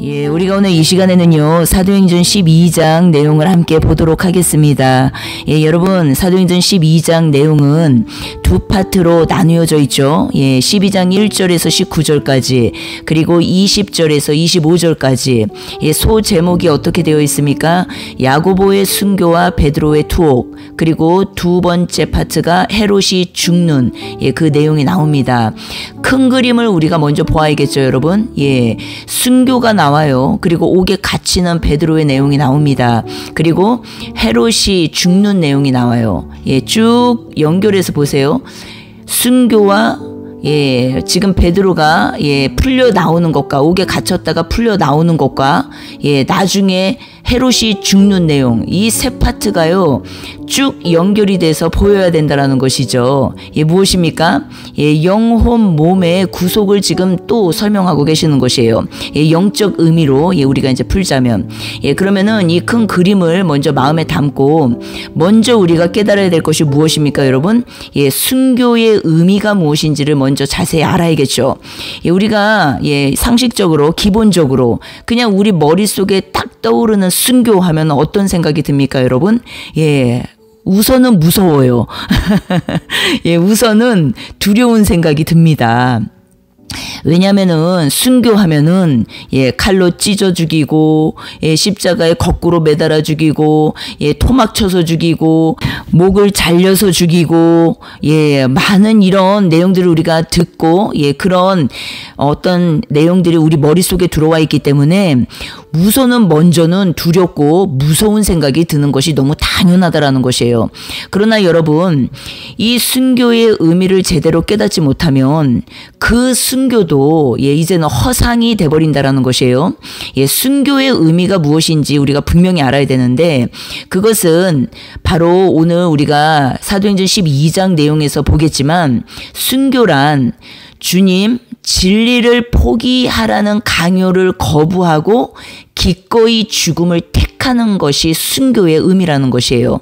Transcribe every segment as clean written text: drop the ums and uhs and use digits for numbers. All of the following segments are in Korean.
예, 우리가 오늘 이 시간에는요, 사도행전 12장 내용을 함께 보도록 하겠습니다. 예, 여러분, 사도행전 12장 내용은 두 파트로 나누어져 있죠. 예, 12장 1절에서 19절까지, 그리고 20절에서 25절까지, 예, 소 제목이 어떻게 되어 있습니까? 야고보의 순교와 베드로의 투옥, 그리고 두 번째 파트가 헤롯이 죽는, 예, 그 내용이 나옵니다. 큰 그림을 우리가 먼저 보아야겠죠, 여러분. 예, 순교가 나와요. 그리고 옥에 갇히는 베드로의 내용이 나옵니다. 그리고 헤롯이 죽는 내용이 나와요. 예, 쭉 연결해서 보세요. 순교와 예, 지금 베드로가 예, 풀려 나오는 것과 옥에 갇혔다가 풀려 나오는 것과 예, 나중에 헤롯이 죽는 내용, 이 세 파트가요 쭉 연결이 돼서 보여야 된다라는 것이죠. 예, 무엇입니까? 예, 영혼 몸의 구속을 지금 또 설명하고 계시는 것이에요. 예, 영적 의미로 예, 우리가 이제 풀자면 예, 그러면은 이 큰 그림을 먼저 마음에 담고 먼저 우리가 깨달아야 될 것이 무엇입니까, 여러분? 예, 순교의 의미가 무엇인지를 먼저 자세히 알아야겠죠. 예, 우리가 예, 상식적으로 기본적으로 그냥 우리 머릿속에 딱 떠오르는 순교하면 어떤 생각이 듭니까, 여러분? 예, 우선은 무서워요. 예, 우선은 두려운 생각이 듭니다. 왜냐면은 순교하면은 예, 칼로 찢어 죽이고 예, 십자가에 거꾸로 매달아 죽이고 예, 토막 쳐서 죽이고 목을 잘려서 죽이고 예, 많은 이런 내용들을 우리가 듣고 예, 그런 어떤 내용들이 우리 머릿속에 들어와 있기 때문에 우선은 먼저는 두렵고 무서운 생각이 드는 것이 너무 당연하다라는 것이에요. 그러나 여러분, 이 순교의 의미를 제대로 깨닫지 못하면 그 순교도 예, 이제는 허상이 돼버린다라는 것이에요. 예, 순교의 의미가 무엇인지 우리가 분명히 알아야 되는데 그것은 바로 오늘 우리가 사도행전 12장 내용에서 보겠지만 순교란 주님 진리를 포기하라는 강요를 거부하고 기꺼이 죽음을 택하는 것이 순교의 의미라는 것이에요.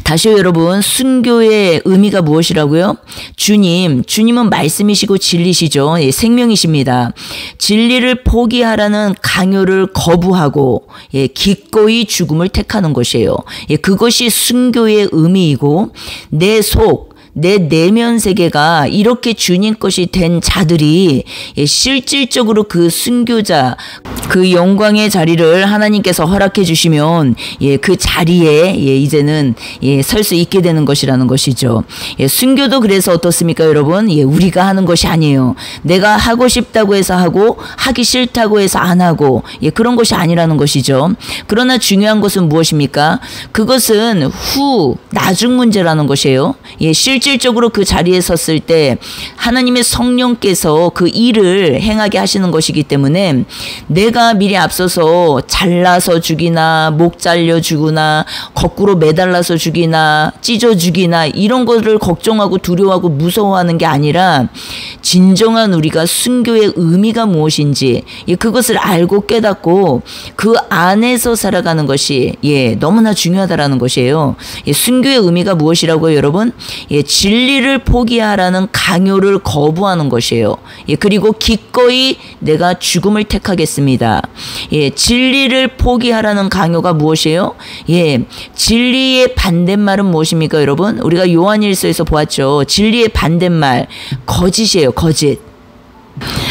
다시요, 여러분, 순교의 의미가 무엇이라고요? 주님은 말씀이시고 진리시죠. 예, 생명이십니다. 진리를 포기하라는 강요를 거부하고 예, 기꺼이 죽음을 택하는 것이에요. 예, 그것이 순교의 의미이고 내 속, 내 내면 세계가 이렇게 주님 것이 된 자들이 예, 실질적으로 그 순교자, 그 영광의 자리를 하나님께서 허락해 주시면 예, 그 자리에 예, 이제는 예, 설 수 있게 되는 것이라는 것이죠. 예, 순교도 그래서 어떻습니까, 여러분? 예, 우리가 하는 것이 아니에요. 내가 하고 싶다고 해서 하고 하기 싫다고 해서 안 하고 예, 그런 것이 아니라는 것이죠. 그러나 중요한 것은 무엇입니까? 그것은 나중 문제라는 것이에요. 예, 실질적으로 그 자리에 섰을 때 하나님의 성령께서 그 일을 행하게 하시는 것이기 때문에 내가 미리 앞서서 잘라서 죽이나 목 잘려 죽으나 거꾸로 매달라서 죽이나 찢어 죽이나 이런 것을 걱정하고 두려워하고 무서워하는 게 아니라 진정한 우리가 순교의 의미가 무엇인지 예, 그것을 알고 깨닫고 그 안에서 살아가는 것이 예, 너무나 중요하다라는 것이에요. 예, 순교의 의미가 무엇이라고요, 여러분? 예, 진리를 포기하라는 강요를 거부하는 것이에요. 예, 그리고 기꺼이 내가 죽음을 택하겠습니다. 예, 진리를 포기하라는 강요가 무엇이에요? 예, 진리의 반대말은 무엇입니까, 여러분? 우리가 요한일서에서 보았죠. 진리의 반대말, 거짓이에요, 거짓.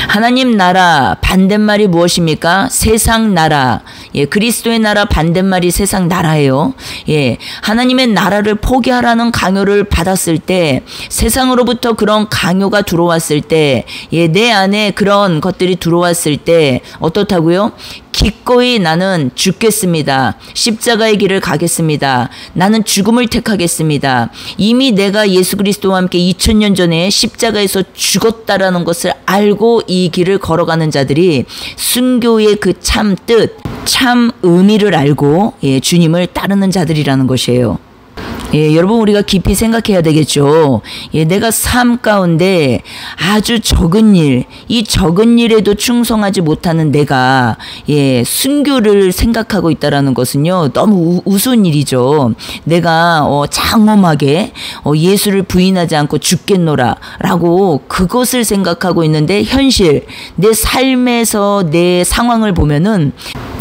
하나님 나라 반대말이 무엇입니까? 세상 나라. 예, 그리스도의 나라 반대말이 세상 나라예요. 예, 하나님의 나라를 포기하라는 강요를 받았을 때, 세상으로부터 그런 강요가 들어왔을 때, 예, 내 안에 그런 것들이 들어왔을 때 어떻다고요? 기꺼이 나는 죽겠습니다. 십자가의 길을 가겠습니다. 나는 죽음을 택하겠습니다. 이미 내가 예수 그리스도와 함께 2000년 전에 십자가에서 죽었다라는 것을 알고 이 길을 걸어가는 자들이 순교의 그 참 뜻, 참 의미를 알고 예, 주님을 따르는 자들이라는 것이에요. 예, 여러분 우리가 깊이 생각해야 되겠죠. 예, 내가 삶 가운데 아주 적은 일, 이 적은 일에도 충성하지 못하는 내가 순교를 생각하고 있다라는 것은요, 너무 우스운 일이죠. 내가 장엄하게 예수를 부인하지 않고 죽겠노라라고 그것을 생각하고 있는데, 현실 내 삶에서 내 상황을 보면은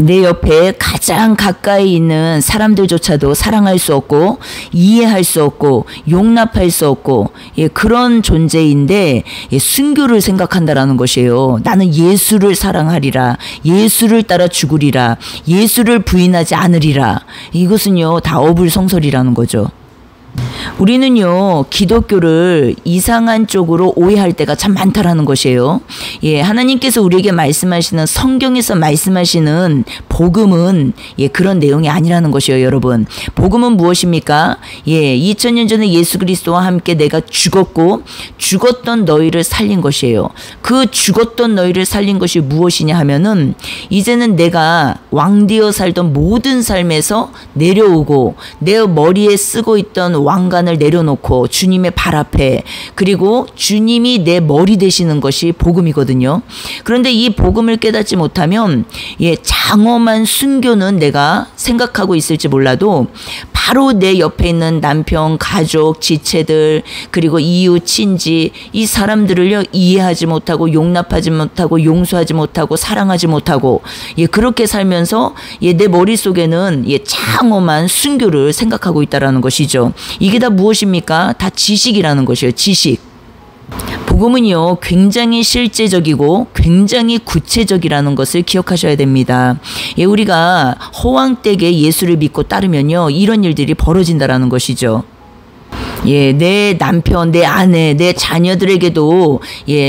내 옆에 가장 가까이 있는 사람들조차도 사랑할 수 없고 이해할 수 없고 용납할 수 없고 그런 존재인데 순교를 생각한다라는 것이에요. 나는 예수를 사랑하리라, 예수를 따라 죽으리라, 예수를 부인하지 않으리라. 이것은요 다 어불성설이라는 거죠. 우리는요 기독교를 이상한 쪽으로 오해할 때가 참 많다라는 것이에요. 하나님께서 우리에게 말씀하시는, 성경에서 말씀하시는 복음은 그런 내용이 아니라는 것이에요. 여러분, 복음은 무엇입니까? 2000년 전에 예수 그리스도와 함께 내가 죽었고 죽었던 너희를 살린 것이에요. 그 죽었던 너희를 살린 것이 무엇이냐 하면은, 이제는 내가 왕되어 살던 모든 삶에서 내려오고 내 머리에 쓰고 있던 왕관을 내려놓고 주님의 발 앞에, 그리고 주님이 내 머리 되시는 것이 복음이거든요. 그런데 이 복음을 깨닫지 못하면 장엄한 순교는 내가 생각하고 있을지 몰라도 바로 내 옆에 있는 남편, 가족, 지체들, 그리고 이웃, 친지, 이 사람들을요 이해하지 못하고 용납하지 못하고 용서하지 못하고 사랑하지 못하고 그렇게 살면서 내 머릿속에는 장엄한 순교를 생각하고 있다라는 것이죠. 이게 다 무엇입니까? 다 지식이라는 것이에요. 지식. 복음은요 굉장히 실제적이고 굉장히 구체적이라는 것을 기억하셔야 됩니다. 우리가 허황되게 예수를 믿고 따르면요 이런 일들이 벌어진다라는 것이죠. 내 남편, 내 아내, 내 자녀들에게도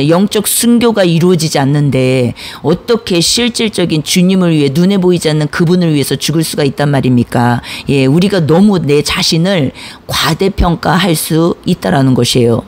영적 순교가 이루어지지 않는데 어떻게 실질적인 주님을 위해, 눈에 보이지 않는 그분을 위해서 죽을 수가 있단 말입니까? 우리가 너무 내 자신을 과대평가할 수 있다라는 것이에요.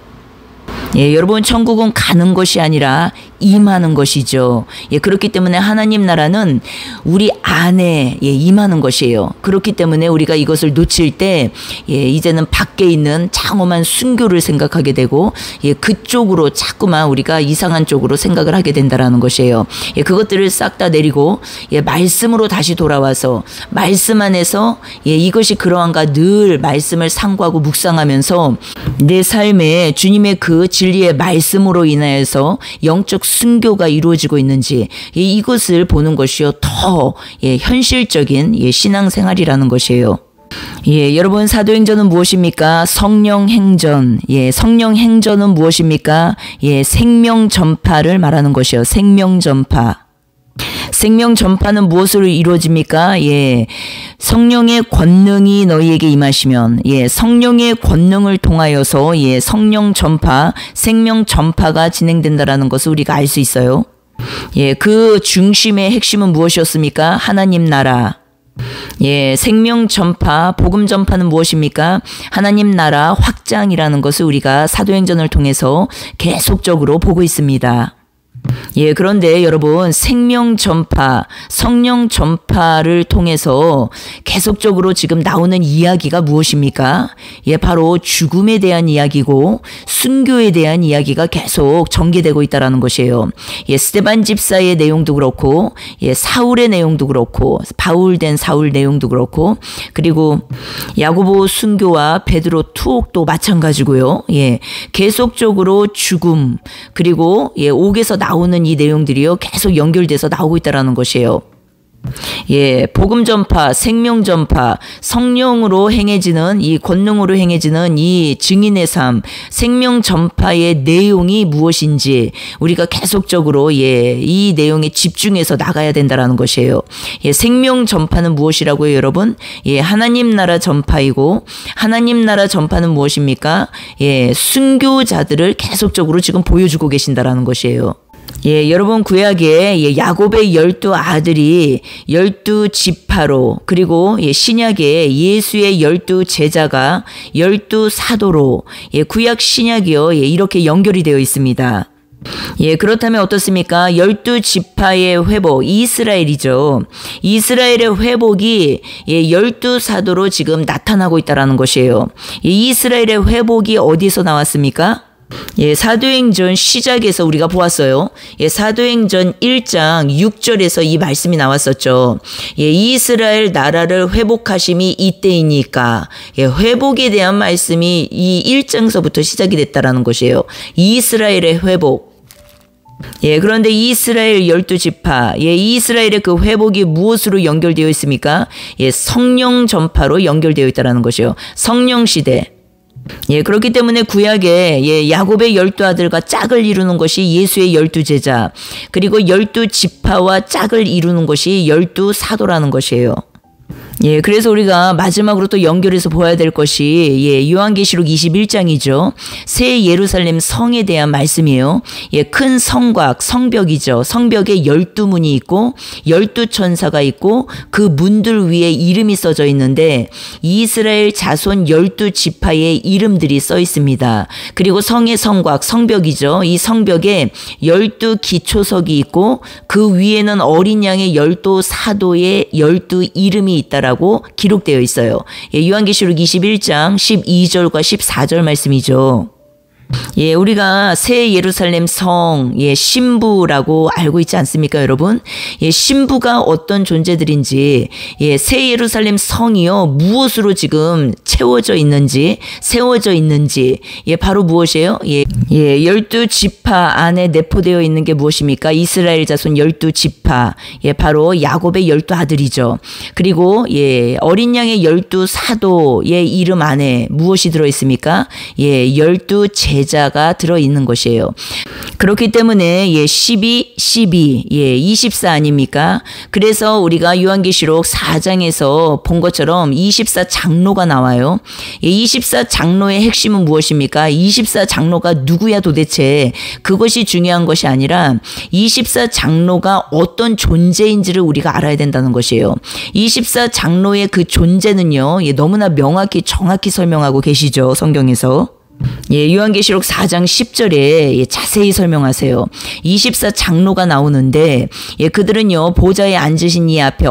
여러분, 천국은 가는 것이 아니라 임하는 것이죠. 그렇기 때문에 하나님 나라는 우리 안에 임하는 것이에요. 그렇기 때문에 우리가 이것을 놓칠 때 이제는 밖에 있는 장엄한 순교를 생각하게 되고 그쪽으로 자꾸만 우리가 이상한 쪽으로 생각을 하게 된다라는 것이에요. 그것들을 싹 다 내리고 말씀으로 다시 돌아와서 말씀 안에서 이것이 그러한가 늘 말씀을 상고하고 묵상하면서 내 삶에 주님의 그 진리의 말씀으로 인하여서 영적 순교가 이루어지고 있는지 이것을 보는 것이요 더 현실적인 신앙생활이라는 것이에요. 여러분, 사도행전은 무엇입니까? 성령행전. 성령행전은 무엇입니까? 생명 전파를 말하는 것이요. 생명 전파. 생명 전파는 무엇으로 이루어집니까? 성령의 권능이 너희에게 임하시면, 성령의 권능을 통하여서 성령 전파, 생명 전파가 진행된다라는 것을 우리가 알 수 있어요. 그 중심의 핵심은 무엇이었습니까? 하나님 나라. 생명 전파, 복음 전파는 무엇입니까? 하나님 나라 확장이라는 것을 우리가 사도행전을 통해서 계속적으로 보고 있습니다. 그런데 여러분, 생명 전파, 성령 전파를 통해서 계속적으로 지금 나오는 이야기가 무엇입니까? 바로 죽음에 대한 이야기고 순교에 대한 이야기가 계속 전개되고 있다는 것이에요. 스데반 집사의 내용도 그렇고 사울의 내용도 그렇고 바울된 사울 내용도 그렇고, 그리고 야고보 순교와 베드로 투옥도 마찬가지고요. 계속적으로 죽음, 그리고 옥에서 나오는 이 내용들이요 계속 연결돼서 나오고 있다라는 것이에요. 복음 전파, 생명 전파, 성령으로 행해지는 이 권능으로 행해지는 이 증인의 삶, 생명 전파의 내용이 무엇인지 우리가 계속적으로 이 내용에 집중해서 나가야 된다라는 것이에요. 생명 전파는 무엇이라고요, 여러분? 하나님 나라 전파이고, 하나님 나라 전파는 무엇입니까? 순교자들을 계속적으로 지금 보여주고 계신다라는 것이에요. 여러분, 구약에 야곱의 12 아들이 12지파로, 그리고 신약에 예수의 12 제자가 12 사도로 구약 신약이요 이렇게 연결이 되어 있습니다. 예, 그렇다면 어떻습니까? 12지파의 회복, 이스라엘이죠. 이스라엘의 회복이 12사도로 지금 나타나고 있다는 것이에요. 이 이스라엘의 회복이 어디서 나왔습니까? 예, 사도행전 시작에서 우리가 보았어요. 예, 사도행전 1장 6절에서 이 말씀이 나왔었죠. 예, 이스라엘 나라를 회복하심이 이때이니까. 예, 회복에 대한 말씀이 이 1장서부터 시작이 됐다라는 것이에요. 이스라엘의 회복. 예, 그런데 이스라엘 12지파, 예, 이스라엘의 그 회복이 무엇으로 연결되어 있습니까? 예, 성령 전파로 연결되어 있다는 것이요. 성령 시대. 예, 그렇기 때문에 구약에 야곱의 12아들과 짝을 이루는 것이 예수의 12제자, 그리고 12지파와 짝을 이루는 것이 12사도라는 것이에요. 예, 그래서 우리가 마지막으로 또 연결해서 보아야 될 것이 요한계시록 21장이죠. 새 예루살렘 성에 대한 말씀이에요. 예, 큰 성곽, 성벽이죠. 성벽에 12문이 있고 12천사가 있고 그 문들 위에 이름이 써져 있는데 이스라엘 자손 12지파의 이름들이 써 있습니다. 그리고 성의 성곽, 성벽이죠. 이 성벽에 12기초석이 있고 그 위에는 어린 양의 12사도의 12 이름이 있다라고 기록되어 있어요. 예, 요한계시록 21장 12절과 14절 말씀이죠. 예, 우리가 새 예루살렘 성, 신부라고 알고 있지 않습니까, 여러분? 예, 신부가 어떤 존재들인지, 새 예루살렘 성이요, 무엇으로 지금 채워져 있는지, 세워져 있는지, 바로 무엇이에요? 12지파 안에 내포되어 있는 게 무엇입니까? 이스라엘 자손 12지파, 바로 야곱의 12아들이죠. 그리고, 어린 양의 12사도의 이름 안에 무엇이 들어있습니까? 12제자가 들어있는 것이에요. 그렇기 때문에 12, 24 아닙니까? 그래서 우리가 요한계시록 4장에서 본 것처럼 24장로가 나와요. 24장로의 핵심은 무엇입니까? 24장로가 누구야 도대체? 그것이 중요한 것이 아니라 24장로가 어떤 존재인지를 우리가 알아야 된다는 것이에요. 24장로의 그 존재는요, 너무나 명확히 정확히 설명하고 계시죠, 성경에서. 요한계시록 4장 10절에 자세히 설명하세요. 24장로가 나오는데 그들은요 보좌에 앉으신 이 앞에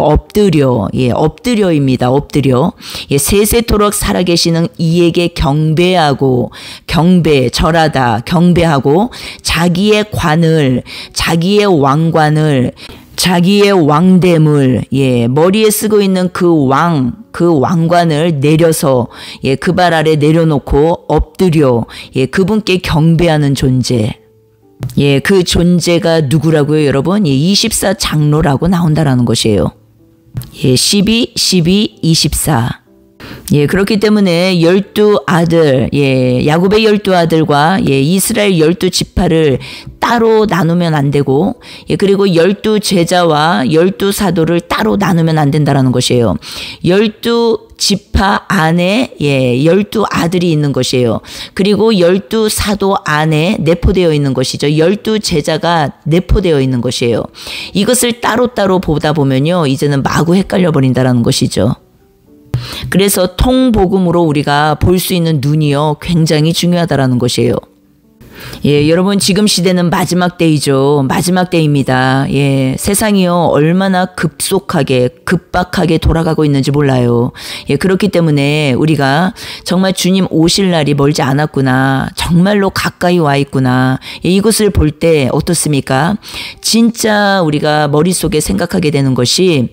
엎드려입니다. 엎드려 세세토록 살아계시는 이에게 경배하고 절하다 경배하고 자기의 관을 자기의 왕관을 자기의 왕됨을 머리에 쓰고 있는 그 왕관을 내려서 그 발 아래 내려놓고 엎드려 그분께 경배하는 존재. 그 존재가 누구라고요, 여러분? 24장로라고 나온다라는 것이에요. 12, 24. 그렇기 때문에 12아들, 야곱의 12아들과 이스라엘 12지파를 따로 나누면 안 되고, 그리고 12제자와 12사도를 따로 나누면 안 된다라는 것이에요. 12지파 안에 12아들이 있는 것이에요. 그리고 12사도 안에 내포되어 있는 것이죠. 12제자가 내포되어 있는 것이에요. 이것을 따로따로 보다 보면요, 이제는 마구 헷갈려 버린다라는 것이죠. 그래서 통복음으로 우리가 볼 수 있는 눈이요, 굉장히 중요하다라는 것이에요. 여러분, 지금 시대는 마지막 때이죠. 마지막 때입니다. 세상이요 얼마나 급박하게 돌아가고 있는지 몰라요. 그렇기 때문에 우리가 정말 주님 오실 날이 멀지 않았구나, 정말로 가까이 와 있구나, 이것을 볼 때 어떻습니까? 진짜 우리가 머릿속에 생각하게 되는 것이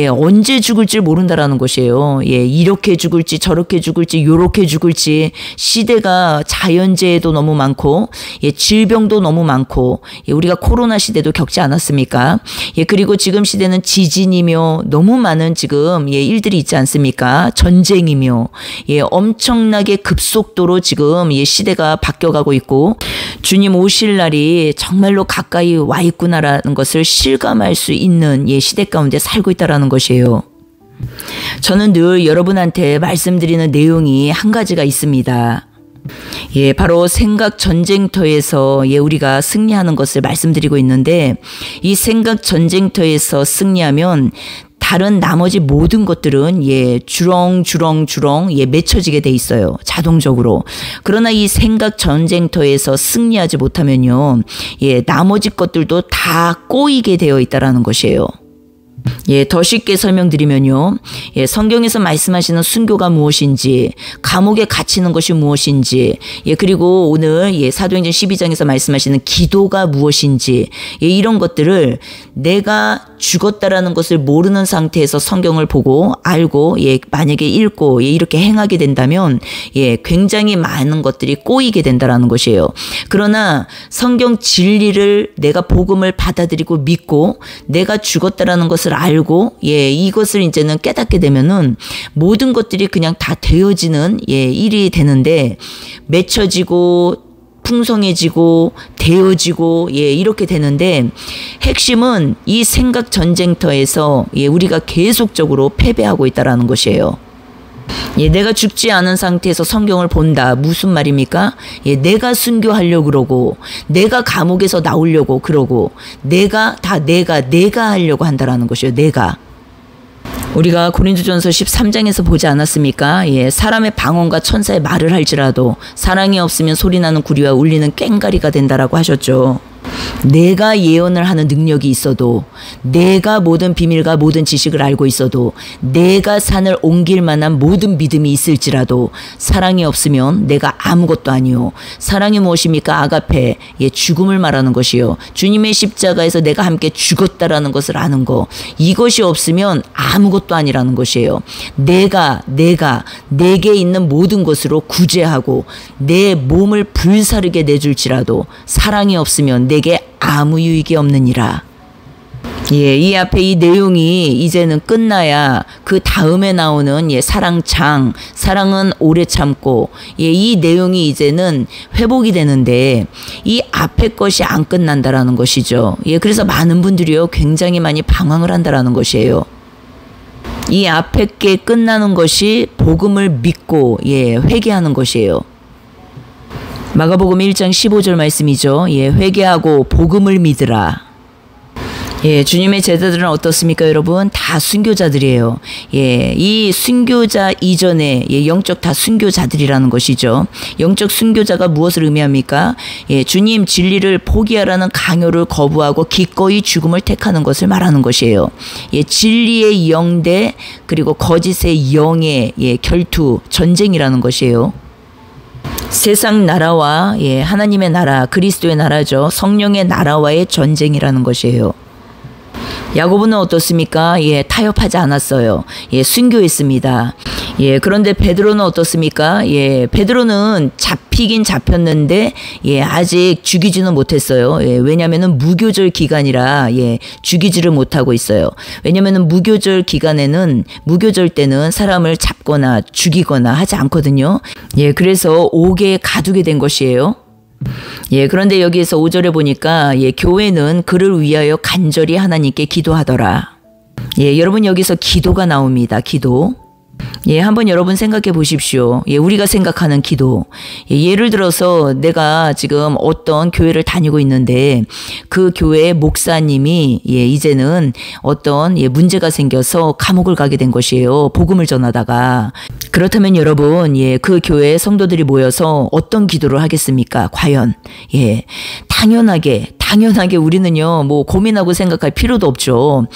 언제 죽을지 모른다라는 것이에요. 이렇게 죽을지 저렇게 죽을지 요렇게 죽을지, 시대가 자연재해도 너무 많고 질병도 너무 많고, 우리가 코로나 시대도 겪지 않았습니까? 그리고 지금 시대는 지진이며 너무 많은 지금 일들이 있지 않습니까? 전쟁이며 엄청나게 급속도로 지금 시대가 바뀌어가고 있고, 주님 오실 날이 정말로 가까이 와 있구나라는 것을 실감할 수 있는 시대 가운데 살고 있다라는 것이에요. 저는 늘 여러분한테 말씀드리는 내용이 한 가지가 있습니다. 바로 생각 전쟁터에서 우리가 승리하는 것을 말씀드리고 있는데, 이 생각 전쟁터에서 승리하면 다른 나머지 모든 것들은 주렁주렁 맺혀지게 돼 있어요. 자동적으로. 그러나 이 생각 전쟁터에서 승리하지 못하면요. 나머지 것들도 다 꼬이게 되어 있다라는 것이에요. 더 쉽게 설명드리면요. 성경에서 말씀하시는 순교가 무엇인지, 감옥에 갇히는 것이 무엇인지, 그리고 오늘 사도행전 12장에서 말씀하시는 기도가 무엇인지, 이런 것들을 내가 죽었다라는 것을 모르는 상태에서 성경을 보고 알고 만약에 읽고 이렇게 행하게 된다면 굉장히 많은 것들이 꼬이게 된다라는 것이에요. 그러나 성경 진리를 내가 복음을 받아들이고 믿고 내가 죽었다라는 것을 알고 이것을 이제는 깨닫게 되면은 모든 것들이 그냥 다 되어지는 일이 되는데 맺혀지고 풍성해지고 되어지고 이렇게 되는데 핵심은 이 생각 전쟁터에서 우리가 계속적으로 패배하고 있다라는 것이에요. 내가 죽지 않은 상태에서 성경을 본다. 무슨 말입니까? 내가 순교하려고 그러고 내가 감옥에서 나오려고 그러고 내가 하려고 한다라는 것이에요. 내가. 우리가 고린도전서 13장에서 보지 않았습니까? 사람의 방언과 천사의 말을 할지라도 사랑이 없으면 소리나는 구리와 울리는 꽹가리가 된다라고 하셨죠. 내가 예언을 하는 능력이 있어도, 내가 모든 비밀과 모든 지식을 알고 있어도, 내가 산을 옮길 만한 모든 믿음이 있을지라도 사랑이 없으면 내가 아무것도 아니요. 사랑이 무엇입니까? 아가페, 죽음을 말하는 것이요. 주님의 십자가에서 내가 함께 죽었다라는 것을 아는 거, 이것이 없으면 아무것도 아니라는 것이에요. 내게 있는 모든 것으로 구제하고 내 몸을 불사르게 내줄지라도 사랑이 없으면 내게 아무 유익이 없느니라. 이 앞에 이 내용이 이제는 끝나야 그 다음에 나오는 사랑장, 사랑은 오래 참고 이 내용이 이제는 회복이 되는데 이 앞에 것이 안 끝난다라는 것이죠. 그래서 많은 분들이요 굉장히 많이 방황을 한다라는 것이에요. 이 앞에 게 끝나는 것이 복음을 믿고 회개하는 것이에요. 마가복음 1장 15절 말씀이죠. 회개하고 복음을 믿으라. 주님의 제자들은 어떻습니까, 여러분? 다 순교자들이에요. 이 순교자 이전에 영적 다 순교자들이라는 것이죠. 영적 순교자가 무엇을 의미합니까? 주님 진리를 포기하라는 강요를 거부하고 기꺼이 죽음을 택하는 것을 말하는 것이에요. 진리의 영 대 그리고 거짓의 영의 결투, 전쟁이라는 것이에요. 세상 나라와 하나님의 나라, 그리스도의 나라죠. 성령의 나라와의 전쟁이라는 것이에요. 야고보는 어떻습니까? 타협하지 않았어요. 순교했습니다. 그런데 베드로는 어떻습니까? 베드로는 잡히긴 잡혔는데 아직 죽이지는 못했어요. 왜냐하면은 무교절 기간이라 죽이지를 못하고 있어요. 왜냐하면은 무교절 때는 사람을 잡거나 죽이거나 하지 않거든요. 그래서 옥에 가두게 된 것이에요. 그런데 여기에서 5절에 보니까 교회는 그를 위하여 간절히 하나님께 기도하더라. 여러분 여기서 기도가 나옵니다. 기도. 한번 여러분 생각해 보십시오. 우리가 생각하는 기도. 예를 들어서 내가 지금 어떤 교회를 다니고 있는데 그 교회 목사님이 이제는 어떤 문제가 생겨서 감옥을 가게 된 것이에요. 복음을 전하다가. 그렇다면 여러분, 그 교회 성도들이 모여서 어떤 기도를 하겠습니까? 과연. 당연하게 우리는요, 고민하고 생각할 필요도 없죠.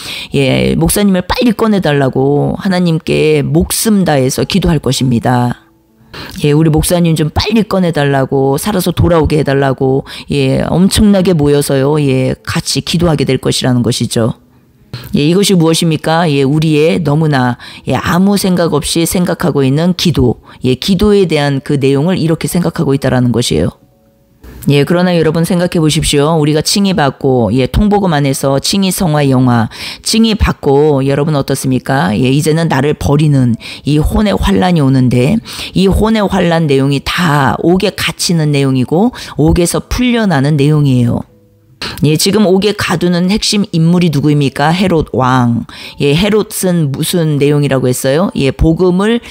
목사님을 빨리 꺼내달라고 하나님께 목숨 다해서 기도할 것입니다. 우리 목사님 좀 빨리 꺼내달라고, 살아서 돌아오게 해달라고, 엄청나게 모여서요, 같이 기도하게 될 것이라는 것이죠. 이것이 무엇입니까? 우리의 너무나 아무 생각 없이 생각하고 있는 기도, 기도에 대한 그 내용을 이렇게 생각하고 있다라는 것이에요. 그러나 여러분 생각해 보십시오. 우리가 칭의 받고, 통복음 안에서 칭의 성화 영화, 칭의 받고, 여러분 어떻습니까? 이제는 나를 버리는 이 혼의 환란이 오는데, 이 혼의 환란 내용이 다 옥에 갇히는 내용이고, 옥에서 풀려나는 내용이에요. 지금 옥에 가두는 핵심 인물이 누구입니까? 헤롯 왕. 헤롯은 무슨 내용이라고 했어요? 복음을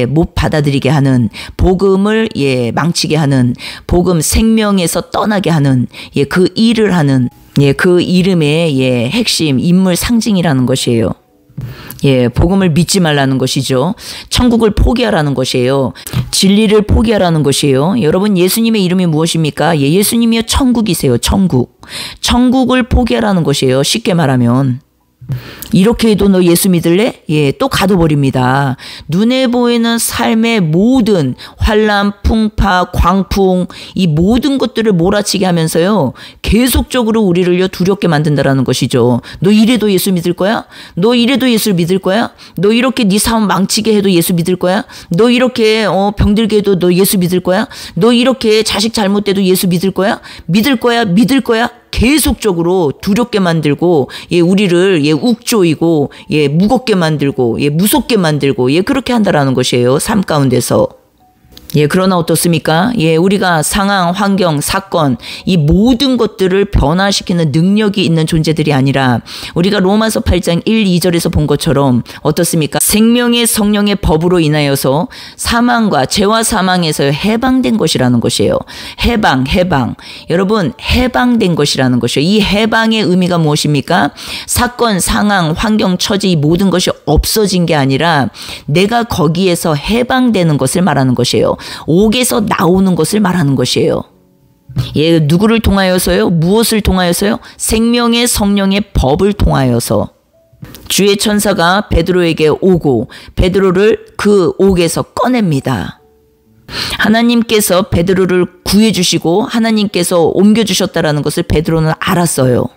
못 받아들이게 하는, 복음을 망치게 하는, 복음 생명에서 떠나게 하는 그 일을 하는 그 이름의 핵심 인물 상징이라는 것이에요. 예, 복음을 믿지 말라는 것이죠. 천국을 포기하라는 것이에요. 진리를 포기하라는 것이에요. 여러분, 예수님의 이름이 무엇입니까? 예, 예수님이요 천국이세요. 천국. 천국을 포기하라는 것이에요. 쉽게 말하면. 이렇게 해도 너 예수 믿을래? 예, 또 가둬버립니다. 눈에 보이는 삶의 모든 환난, 풍파, 광풍, 이 모든 것들을 몰아치게 하면서요, 계속적으로 우리를요 두렵게 만든다라는 것이죠. 너 이래도 예수 믿을 거야? 너 이래도 예수 믿을 거야? 너 이렇게 네 삶 망치게 해도 예수 믿을 거야? 너 이렇게 병들게 해도 너 예수 믿을 거야? 너 이렇게 자식 잘못돼도 예수 믿을 거야? 믿을 거야? 믿을 거야? 계속적으로 두렵게 만들고, 예, 우리를, 예, 욱조이고, 예, 무겁게 만들고, 예, 무섭게 만들고, 예, 그렇게 한다라는 것이에요. 삶 가운데서. 예, 그러나 어떻습니까? 예, 우리가 상황, 환경, 사건, 이 모든 것들을 변화시키는 능력이 있는 존재들이 아니라 우리가 로마서 8장 1, 2절에서 본 것처럼 어떻습니까? 생명의 성령의 법으로 인하여서 사망과 죄와 사망에서 해방된 것이라는 것이에요. 해방. 여러분, 해방된 것이라는 것이에요. 이 해방의 의미가 무엇입니까? 사건, 상황, 환경, 처지 이 모든 것이 없어진 게 아니라 내가 거기에서 해방되는 것을 말하는 것이에요. 옥에서 나오는 것을 말하는 것이에요. 예, 누구를 통하여서요? 무엇을 통하여서요? 생명의 성령의 법을 통하여서. 주의 천사가 베드로에게 오고 베드로를 그 옥에서 꺼냅니다. 하나님께서 베드로를 구해주시고 하나님께서 옮겨주셨다라는 것을 베드로는 알았어요.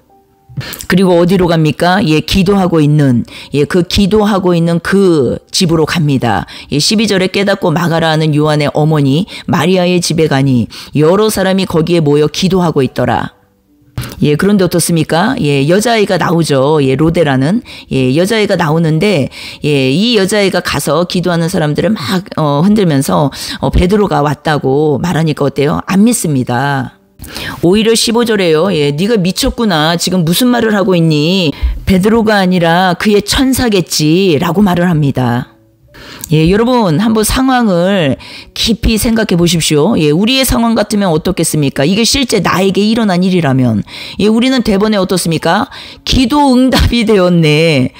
그리고 어디로 갑니까? 예, 기도하고 있는 그 집으로 갑니다. 예, 12절에 깨닫고 막아라 하는 요한의 어머니 마리아의 집에 가니 여러 사람이 거기에 모여 기도하고 있더라. 예, 그런데 어떻습니까? 예, 여자아이가 나오죠. 예, 로데라는, 예, 여자아이가 나오는데, 예, 이 여자아이가 가서 기도하는 사람들을 막, 흔들면서, 베드로가 왔다고 말하니까 어때요? 안 믿습니다. 오히려 15절에요. 예, 네가 미쳤구나. 지금 무슨 말을 하고 있니? 베드로가 아니라 그의 천사겠지라고 말을 합니다. 예, 여러분 한번 상황을 깊이 생각해 보십시오. 예, 우리의 상황 같으면 어떻겠습니까? 이게 실제 나에게 일어난 일이라면, 예, 우리는 대번에 어떻습니까? 기도 응답이 되었네.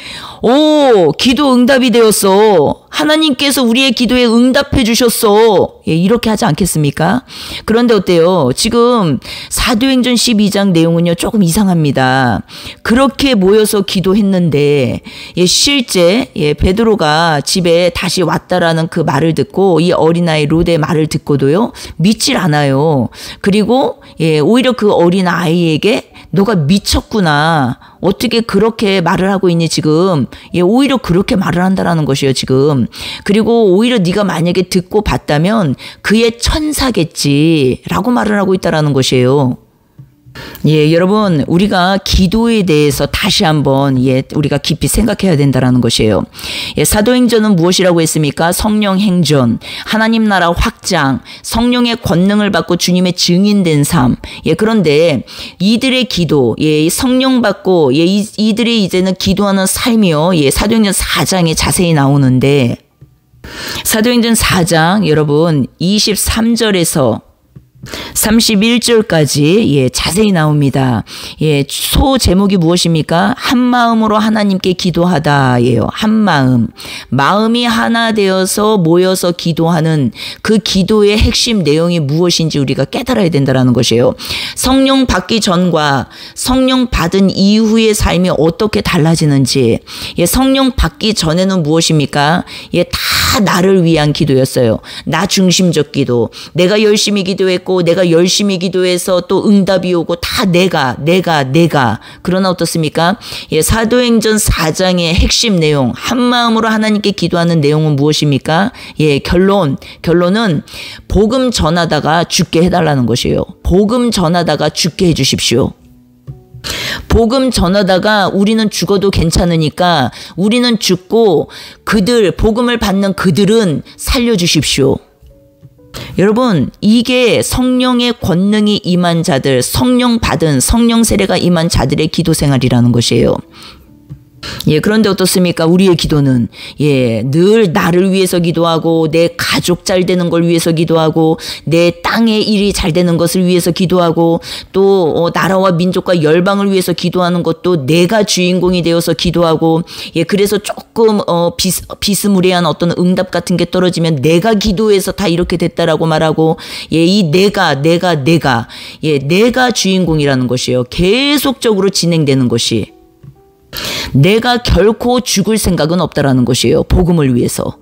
오, 기도 응답이 되었어. 하나님께서 우리의 기도에 응답해 주셨어. 예, 이렇게 하지 않겠습니까? 그런데 어때요? 지금 사도행전 12장 내용은요, 조금 이상합니다. 그렇게 모여서 기도했는데, 예, 실제, 예, 베드로가 집에 다시 왔다라는 그 말을 듣고, 이 어린아이 로데의 말을 듣고도요, 믿질 않아요. 그리고, 예, 오히려 그 어린아이에게 너가 미쳤구나. 어떻게 그렇게 말을 하고 있니 지금? 예, 오히려 그렇게 말을 한다라는 것이에요 지금. 그리고 오히려 네가 만약에 듣고 봤다면 그의 천사겠지라고 말을 하고 있다라는 것이에요. 예, 여러분 우리가 기도에 대해서 다시 한번 우리가 깊이 생각해야 된다라는 것이에요. 예, 사도행전은 무엇이라고 했습니까? 성령 행전, 하나님 나라 확장, 성령의 권능을 받고 주님의 증인된 삶. 예, 그런데 이들의 기도, 예, 성령 받고 이들의 이제는 기도하는 삶이요. 예, 사도행전 4장에 자세히 나오는데 사도행전 4장 여러분 23절에서 31절까지 예, 자세히 나옵니다. 예, 소 제목이 무엇입니까? 한 마음으로 하나님께 기도하다예요. 한 마음. 마음이 하나 되어서 모여서 기도하는 그 기도의 핵심 내용이 무엇인지 우리가 깨달아야 된다는 것이에요. 성령 받기 전과 성령 받은 이후의 삶이 어떻게 달라지는지. 예, 성령 받기 전에는 무엇입니까? 예, 다 나를 위한 기도였어요. 나 중심적 기도. 내가 열심히 기도했고 내가 열심히 기도해서 또 응답이 오고 다 내가. 그러나 어떻습니까? 예, 사도행전 4장의 핵심 내용, 한 마음으로 하나님께 기도하는 내용은 무엇입니까? 예, 결론은 복음 전하다가 죽게 해달라는 것이에요. 복음 전하다가 죽게 해주십시오. 복음 전하다가 우리는 죽어도 괜찮으니까 우리는 죽고 복음을 받는 그들은 살려주십시오. 여러분 이게 성령의 권능이 임한 자들, 성령 받은 성령 세례가 임한 자들의 기도 생활이라는 것이에요. 예, 그런데 어떻습니까? 우리의 기도는, 예, 늘 나를 위해서 기도하고, 내 가족 잘 되는 걸 위해서 기도하고, 내 땅의 일이 잘 되는 것을 위해서 기도하고, 또, 나라와 민족과 열방을 위해서 기도하는 것도 내가 주인공이 되어서 기도하고, 예, 그래서 조금, 비스무리한 어떤 응답 같은 게 떨어지면 내가 기도해서 다 이렇게 됐다라고 말하고, 예, 이 내가, 예, 내가 주인공이라는 것이에요. 계속적으로 진행되는 것이. 내가 결코 죽을 생각은 없다라는 것이에요. 복음을 위해서.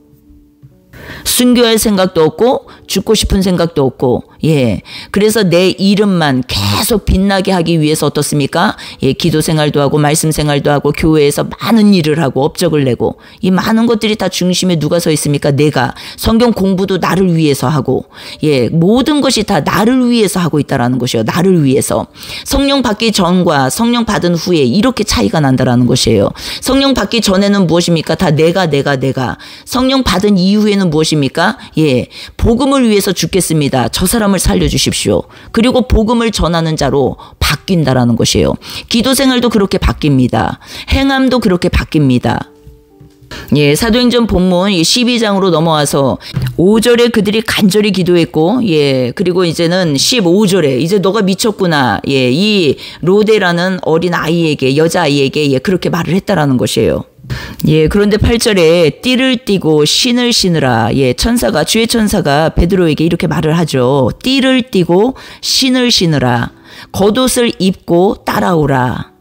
순교할 생각도 없고 죽고 싶은 생각도 없고, 예, 그래서 내 이름만 계속 빛나게 하기 위해서 어떻습니까? 예, 기도 생활도 하고 말씀 생활도 하고 교회에서 많은 일을 하고 업적을 내고, 이 많은 것들이 다 중심에 누가 서 있습니까? 내가. 성경 공부도 나를 위해서 하고, 예, 모든 것이 다 나를 위해서 하고 있다라는 것이에요. 나를 위해서. 성령 받기 전과 성령 받은 후에 이렇게 차이가 난다라는 것이에요. 성령 받기 전에는 무엇입니까? 다 내가. 성령 받은 이후에는 무엇입니까? 예, 복음을 위해서 죽겠습니다. 저 사람을 살려주십시오. 그리고 복음을 전하는 자로 바뀐다라는 것이에요. 기도 생활도 그렇게 바뀝니다. 행함도 그렇게 바뀝니다. 예, 사도행전 본문 12장으로 넘어와서 5절에 그들이 간절히 기도했고, 예, 그리고 이제는 15절에 이제 너가 미쳤구나. 예, 이 로데라는 어린 아이에게, 여자아이에게, 예, 그렇게 말을 했다라는 것이에요. 예, 그런데 8절에 띠를 띠고 신을 신으라. 예, 주의 천사가 베드로에게 이렇게 말을 하죠. 띠를 띠고 신을 신으라. 겉옷을 입고 따라오라.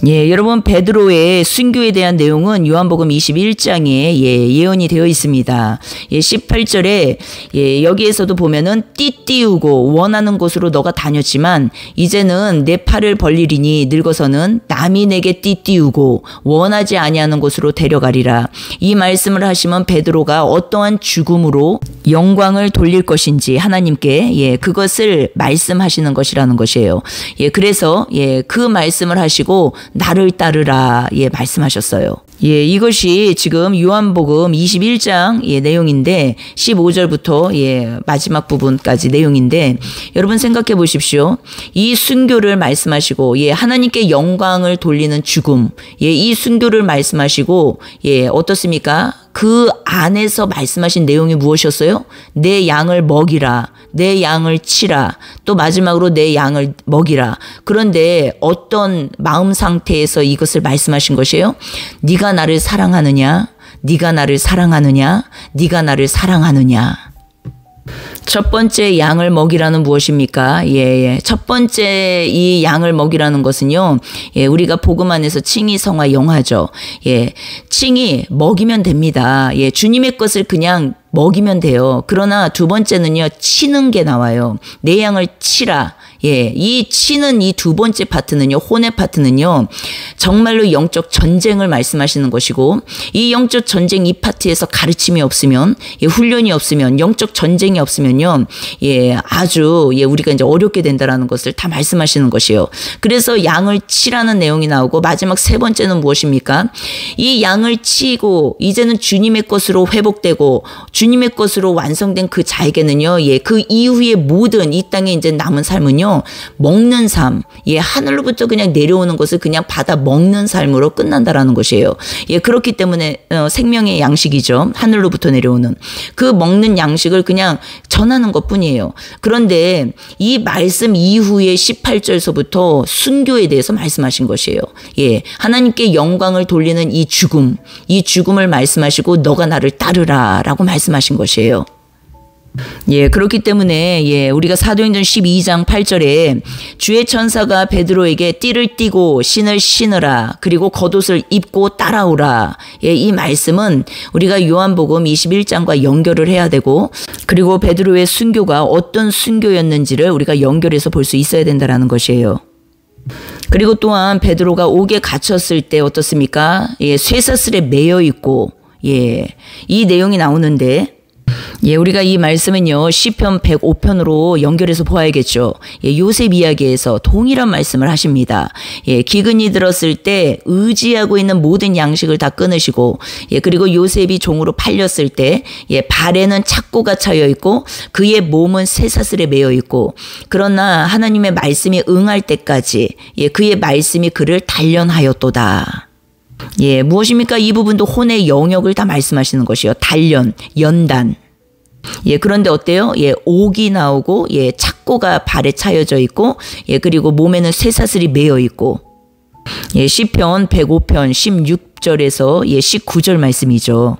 예, 여러분, 베드로의 순교에 대한 내용은 요한복음 21장에 예언이 되어 있습니다. 예, 18절에 예, 여기에서도 보면은 띠 띄우고 원하는 곳으로 너가 다녔지만 이제는 내 팔을 벌리리니 늙어서는 남이 내게 띠 띄우고 원하지 아니하는 곳으로 데려가리라. 이 말씀을 하시면 베드로가 어떠한 죽음으로 영광을 돌릴 것인지 하나님께, 예, 그것을 말씀하시는 것이라는 것이에요. 예, 그래서 예, 그 말씀을 하시고 나를 따르라, 예, 말씀하셨어요. 예, 이것이 지금 요한복음 21장 예, 내용인데 15절부터 예, 마지막 부분까지 내용인데, 여러분 생각해 보십시오. 이 순교를 말씀하시고, 예, 하나님께 영광을 돌리는 죽음, 예, 이 순교를 말씀하시고, 예, 어떻습니까? 그 안에서 말씀하신 내용이 무엇이었어요? 내 양을 먹이라, 내 양을 치라, 또 마지막으로 내 양을 먹이라. 그런데 어떤 마음 상태에서 이것을 말씀하신 것이에요? 네가 나를 사랑하느냐? 네가 나를 사랑하느냐? 네가 나를 사랑하느냐? 첫 번째 양을 먹이라는 무엇입니까? 예. 첫 번째 이 양을 먹이라는 것은요, 예, 우리가 복음 안에서 칭의, 성화, 영화죠. 예, 칭의 먹이면 됩니다. 예, 주님의 것을 그냥 먹이면 돼요. 그러나 두 번째는요, 치는 게 나와요. 내 양을 치라. 예, 이 치는 이 두 번째 파트는요, 혼의 파트는요, 정말로 영적 전쟁을 말씀하시는 것이고, 이 영적 전쟁 이 파트에서 가르침이 없으면, 예, 훈련이 없으면, 영적 전쟁이 없으면요, 예, 아주, 예, 우리가 이제 어렵게 된다라는 것을 다 말씀하시는 것이에요. 그래서 양을 치라는 내용이 나오고, 마지막 세 번째는 무엇입니까? 이 양을 치고, 이제는 주님의 것으로 회복되고, 주님의 것으로 완성된 그 자에게는요, 예, 그 이후의 모든 이 땅에 이제 남은 삶은요, 먹는 삶, 예, 하늘로부터 그냥 내려오는 것을 그냥 받아 먹는 삶으로 끝난다라는 것이에요. 예, 그렇기 때문에 생명의 양식이죠. 하늘로부터 내려오는 그 먹는 양식을 그냥 전하는 것뿐이에요. 그런데 이 말씀 이후에 18절서부터 순교에 대해서 말씀하신 것이에요. 예, 하나님께 영광을 돌리는 이 죽음을 말씀하시고 너가 나를 따르라라고 말씀하신 것이에요. 예, 그렇기 때문에 예, 우리가 사도행전 12장 8절에 주의 천사가 베드로에게 띠를 띠고 신을 신으라, 그리고 겉옷을 입고 따라오라. 예, 이 말씀은 우리가 요한복음 21장과 연결을 해야 되고, 그리고 베드로의 순교가 어떤 순교였는지를 우리가 연결해서 볼 수 있어야 된다라는 것이에요. 그리고 또한 베드로가 옥에 갇혔을 때 어떻습니까? 예, 쇠사슬에 매여 있고, 예, 이 내용이 나오는데, 예, 우리가 이 말씀은요, 시편 105편으로 연결해서 보아야겠죠. 예, 요셉 이야기에서 동일한 말씀을 하십니다. 예, 기근이 들었을 때 의지하고 있는 모든 양식을 다 끊으시고, 예, 그리고 요셉이 종으로 팔렸을 때, 예, 발에는 착고가 차여 있고, 그의 몸은 쇠사슬에 매여 있고, 그러나 하나님의 말씀이 응할 때까지, 예, 그의 말씀이 그를 단련하였도다. 예, 무엇입니까? 이 부분도 혼의 영역을 다 말씀하시는 것이요. 단련, 연단. 예, 그런데 어때요? 예, 옥이 나오고, 예, 착고가 발에 차여져 있고, 예, 그리고 몸에는 쇠사슬이 매여 있고, 예, 시편 105편 16절에서 예, 19절 말씀이죠.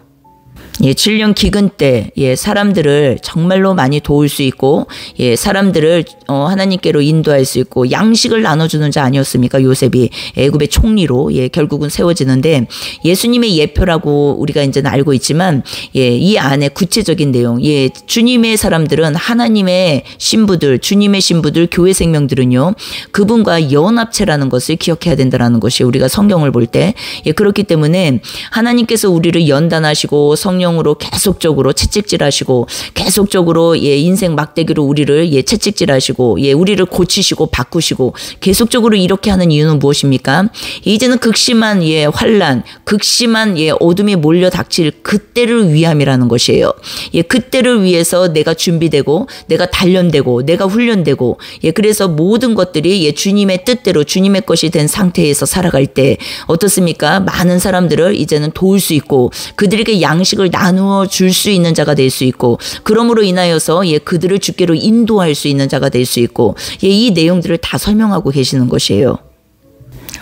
예, 7년 기근 때, 예, 사람들을 정말로 많이 도울 수 있고, 예, 사람들을, 하나님께로 인도할 수 있고, 양식을 나눠주는 자 아니었습니까? 요셉이 애굽의 총리로, 예, 결국은 세워지는데, 예수님의 예표라고 우리가 이제는 알고 있지만, 예, 이 안에 구체적인 내용, 예, 주님의 사람들은 하나님의 신부들, 주님의 신부들, 교회 생명들은요, 그분과 연합체라는 것을 기억해야 된다는 것이 우리가 성경을 볼 때, 예, 그렇기 때문에 하나님께서 우리를 연단하시고, 성령으로 계속적으로 채찍질하시고 계속적으로 예, 인생 막대기로 우리를 예, 채찍질하시고 예, 우리를 고치시고 바꾸시고 계속적으로 이렇게 하는 이유는 무엇입니까? 이제는 극심한 예, 환란, 극심한 예, 어둠이 몰려 닥칠 그때를 위함이라는 것이에요. 예, 그때를 위해서 내가 준비되고 내가 단련되고 내가 훈련되고 예, 그래서 모든 것들이 예, 주님의 뜻대로 주님의 것이 된 상태에서 살아갈 때 어떻습니까? 많은 사람들을 이제는 도울 수 있고 그들에게 양식을 나누어 줄 수 있는 자가 될 수 있고 그러므로 인하여서 예, 그들을 주께로 인도할 수 있는 자가 될 수 있고 예, 이 내용들을 다 설명하고 계시는 것이에요.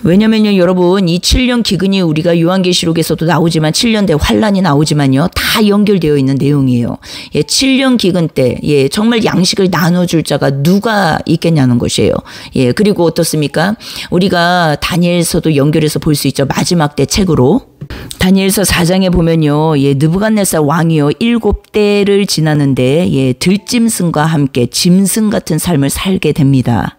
왜냐면요 여러분 이 7년 기근이 우리가 요한계시록에서도 나오지만 7년 대 환란이 나오지만요 다 연결되어 있는 내용이에요. 예, 7년 기근 때 예, 정말 양식을 나눠줄 자가 누가 있겠냐는 것이에요. 예, 그리고 어떻습니까? 우리가 다니엘서도 연결해서 볼 수 있죠. 마지막 때 책으로. 다니엘서 4장에 보면요. 예, 느부갓네살 왕이요. 7대를 지나는데 예, 들짐승과 함께 짐승 같은 삶을 살게 됩니다.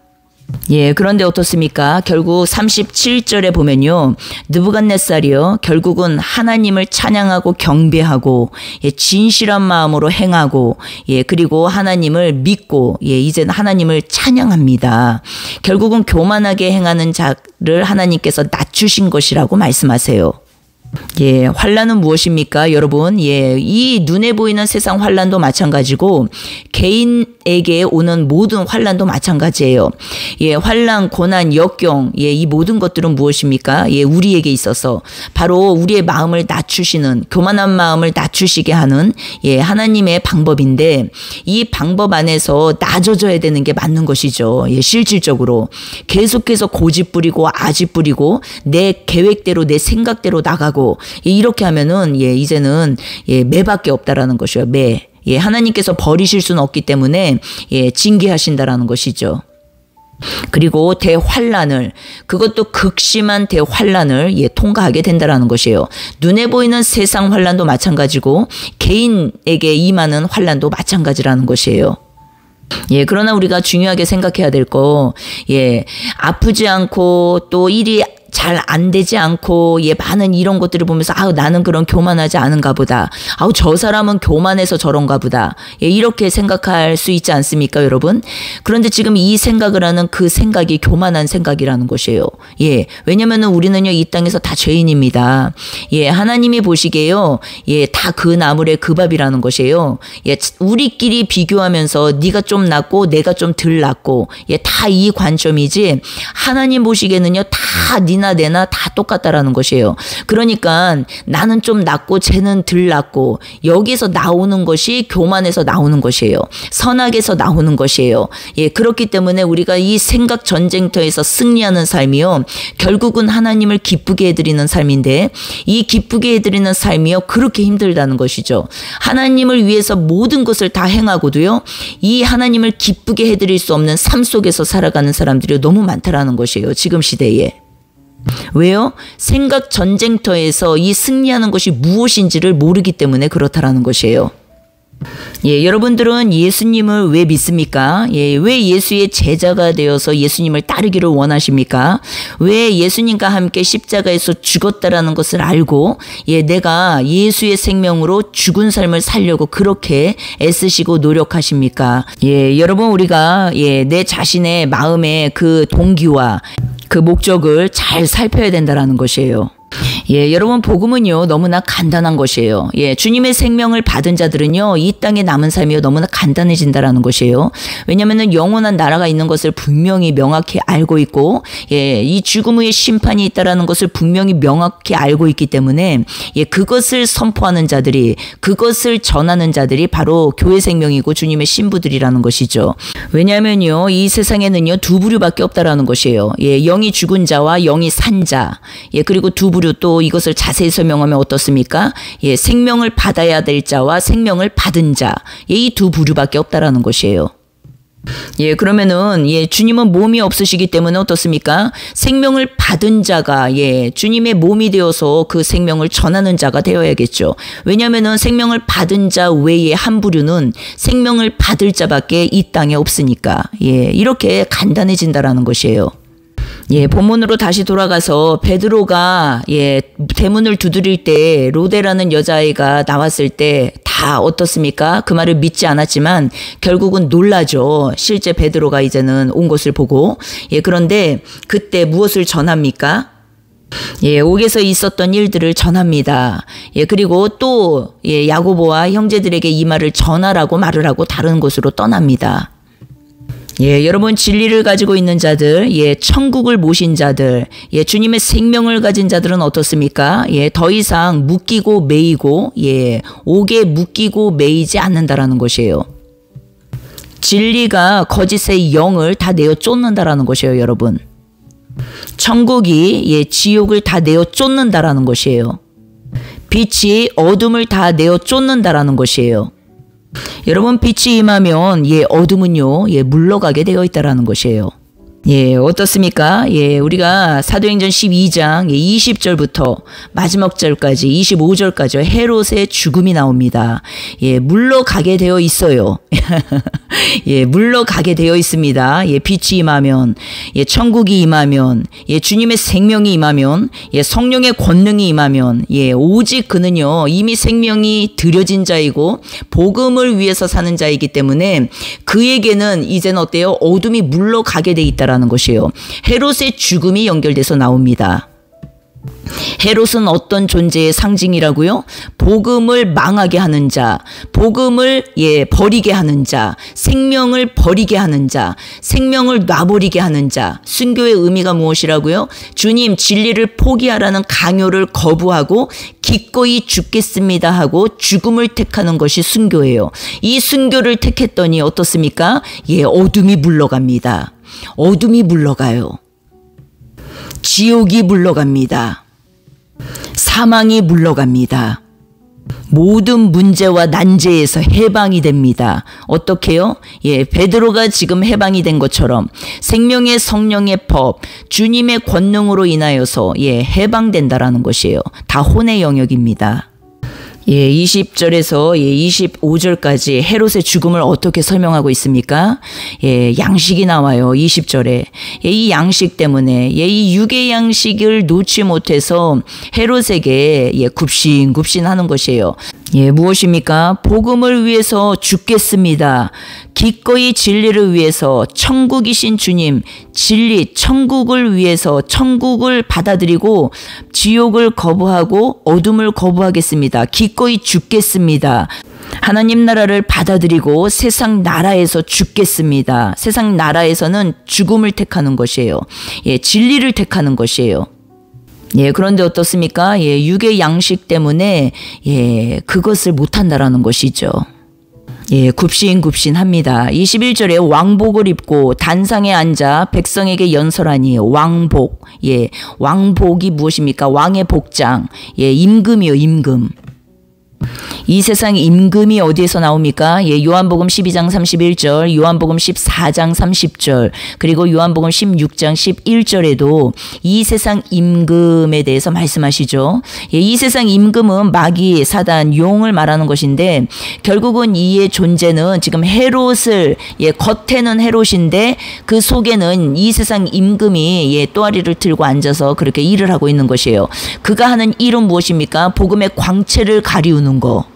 예, 그런데 어떻습니까? 결국 37절에 보면요. 느부갓네살이요. 결국은 하나님을 찬양하고 경배하고 예, 진실한 마음으로 행하고 예, 그리고 하나님을 믿고 예, 이제는 하나님을 찬양합니다. 결국은 교만하게 행하는 자를 하나님께서 낮추신 것이라고 말씀하세요. 예, 환란은 무엇입니까? 여러분, 예, 이 눈에 보이는 세상 환란도 마찬가지고 개인에게 오는 모든 환란도 마찬가지예요. 예, 환란, 고난, 역경, 예, 이 모든 것들은 무엇입니까? 예, 우리에게 있어서 바로 우리의 마음을 낮추시는 교만한 마음을 낮추시게 하는 예, 하나님의 방법인데 이 방법 안에서 낮아져야 되는 게 맞는 것이죠. 예, 실질적으로 계속해서 고집 부리고 아집 부리고 내 계획대로 내 생각대로 나가고 이렇게 하면은 예, 이제는 예, 매밖에 없다라는 것이요. 매. 예, 하나님께서 버리실 수는 없기 때문에 예, 징계하신다라는 것이죠. 그리고 대환란을 그것도 극심한 대환란을 예, 통과하게 된다라는 것이에요. 눈에 보이는 세상 환란도 마찬가지고 개인에게 임하는 환란도 마찬가지라는 것이에요. 예, 그러나 우리가 중요하게 생각해야 될 거, 예, 아프지 않고 또 일이 잘 안 되지 않고 예, 많은 이런 것들을 보면서 아우 나는 그런 교만하지 않은가 보다. 아우 저 사람은 교만해서 저런가 보다. 예, 이렇게 생각할 수 있지 않습니까, 여러분? 그런데 지금 이 생각을 하는 그 생각이 교만한 생각이라는 것이에요. 예, 왜냐면은 우리는요 이 땅에서 다 죄인입니다. 예, 하나님이 보시기에요. 예, 다 그 나물의 그 밥이라는 것이에요. 예, 우리끼리 비교하면서 네가 좀 낫고 내가 좀 덜 낫고 예, 다 이 관점이지 하나님 보시기에는요 다 니나 내나 다 똑같다라는 것이에요. 그러니까 나는 좀 낫고 쟤는 덜 낫고 여기서 나오는 것이 교만에서 나오는 것이에요. 선악에서 나오는 것이에요. 예, 그렇기 때문에 우리가 이 생각 전쟁터에서 승리하는 삶이요. 결국은 하나님을 기쁘게 해드리는 삶인데 이 기쁘게 해드리는 삶이요. 그렇게 힘들다는 것이죠. 하나님을 위해서 모든 것을 다 행하고도요. 이 하나님을 기쁘게 해드릴 수 없는 삶 속에서 살아가는 사람들이 너무 많다라는 것이에요. 지금 시대에. 왜요? 생각 전쟁터에서 이 승리하는 것이 무엇인지를 모르기 때문에 그렇다라는 것이에요. 예, 여러분들은 예수님을 왜 믿습니까? 예, 왜 예수의 제자가 되어서 예수님을 따르기를 원하십니까? 왜 예수님과 함께 십자가에서 죽었다라는 것을 알고 예, 내가 예수의 생명으로 죽은 삶을 살려고 그렇게 애쓰시고 노력하십니까? 예, 여러분 우리가 예, 내 자신의 마음의 그 동기와 그 목적을 잘 살펴야 된다라는 것이에요. 예, 여러분 복음은요 너무나 간단한 것이에요. 예, 주님의 생명을 받은 자들은요 이 땅에 남은 삶이 너무나 간단해진다라는 것이에요. 왜냐하면은 영원한 나라가 있는 것을 분명히 명확히 알고 있고, 예, 이 죽음 후에 심판이 있다라는 것을 분명히 명확히 알고 있기 때문에 예, 그것을 선포하는 자들이, 그것을 전하는 자들이 바로 교회 생명이고 주님의 신부들이라는 것이죠. 왜냐하면요 이 세상에는요 두 부류밖에 없다라는 것이에요. 예, 영이 죽은 자와 영이 산 자. 예, 그리고 두 부류 또 이것을 자세히 설명하면 어떻습니까? 예, 생명을 받아야 될 자와 생명을 받은 자. 예, 이 두 부류밖에 없다라는 것이에요. 예, 그러면은, 예, 주님은 몸이 없으시기 때문에 어떻습니까? 생명을 받은 자가, 예, 주님의 몸이 되어서 그 생명을 전하는 자가 되어야겠죠. 왜냐면은 생명을 받은 자 외에 한 부류는 생명을 받을 자밖에 이 땅에 없으니까, 예, 이렇게 간단해진다라는 것이에요. 예, 본문으로 다시 돌아가서 베드로가 예, 대문을 두드릴 때 로데라는 여자아이가 나왔을 때 다 어떻습니까? 그 말을 믿지 않았지만 결국은 놀라죠. 실제 베드로가 이제는 온 것을 보고. 예, 그런데 그때 무엇을 전합니까? 예, 옥에서 있었던 일들을 전합니다. 예, 그리고 또 예, 야고보와 형제들에게 이 말을 전하라고 말을 하고 다른 곳으로 떠납니다. 예, 여러분 진리를 가지고 있는 자들, 예, 천국을 모신 자들, 예, 주님의 생명을 가진 자들은 어떻습니까? 예, 더 이상 묶이고 매이고, 예, 옥에 묶이고 매이지 않는다라는 것이에요. 진리가 거짓의 영을 다 내어 쫓는다라는 것이에요, 여러분. 천국이 예, 지옥을 다 내어 쫓는다라는 것이에요. 빛이 어둠을 다 내어 쫓는다라는 것이에요. 여러분 빛이 임하면 예, 어둠은요 예, 물러가게 되어 있다라는 것이에요. 예, 어떻습니까? 예, 우리가 사도행전 12장 20절부터 마지막 절까지 25절까지 헤롯의 죽음이 나옵니다. 예, 물러가게 되어 있어요. 예, 물러가게 되어 있습니다. 예, 빛이 임하면, 예, 천국이 임하면, 예, 주님의 생명이 임하면, 예, 성령의 권능이 임하면, 예, 오직 그는요, 이미 생명이 드려진 자이고, 복음을 위해서 사는 자이기 때문에 그에게는 이제는 어때요? 어둠이 물러가게 돼 있다라는 것이에요. 헤롯의 죽음이 연결돼서 나옵니다. 헤롯은 어떤 존재의 상징이라고요? 복음을 망하게 하는 자, 복음을 예, 버리게 하는 자, 생명을 버리게 하는 자, 생명을 놔버리게 하는 자. 순교의 의미가 무엇이라고요? 주님 진리를 포기하라는 강요를 거부하고 기꺼이 죽겠습니다 하고 죽음을 택하는 것이 순교예요. 이 순교를 택했더니 어떻습니까? 예, 어둠이 물러갑니다. 어둠이 물러가요. 지옥이 물러갑니다. 사망이 물러갑니다. 모든 문제와 난제에서 해방이 됩니다. 어떻게요? 예, 베드로가 지금 해방이 된 것처럼 생명의 성령의 법, 주님의 권능으로 인하여서 예, 해방된다라는 것이에요. 다 혼의 영역입니다. 예, 20절에서 예, 25절까지 헤롯의 죽음을 어떻게 설명하고 있습니까? 예, 양식이 나와요. 20절에. 예, 이 양식 때문에 예, 이 육의 양식을 놓지 못해서 헤롯에게 예, 굽신굽신하는 것이에요. 예, 무엇입니까? 복음을 위해서 죽겠습니다. 기꺼이 진리를 위해서 천국이신 주님, 진리, 천국을 위해서 천국을 받아들이고 지옥을 거부하고 어둠을 거부하겠습니다. 기꺼이 죽겠습니다. 하나님 나라를 받아들이고 세상 나라에서 죽겠습니다. 세상 나라에서는 죽음을 택하는 것이에요. 예, 진리를 택하는 것이에요. 예, 그런데 어떻습니까? 예, 육의 양식 때문에 예, 그것을 못한다라는 것이죠. 예, 굽신굽신합니다. 21절에 왕복을 입고 단상에 앉아 백성에게 연설하니 왕복. 예, 왕복이 무엇입니까? 왕의 복장. 예, 임금이요, 임금. 이 세상 임금이 어디에서 나옵니까? 예, 요한복음 12장 31절, 요한복음 14장 30절, 그리고 요한복음 16장 11절에도 이 세상 임금에 대해서 말씀하시죠. 예, 이 세상 임금은 마귀, 사단, 용을 말하는 것인데 결국은 이의 존재는 지금 헤롯을 예, 겉에는 헤롯인데 그 속에는 이 세상 임금이 예, 또아리를 들고 앉아서 그렇게 일을 하고 있는 것이에요. 그가 하는 일은 무엇입니까? 복음의 광채를 가리우는 거.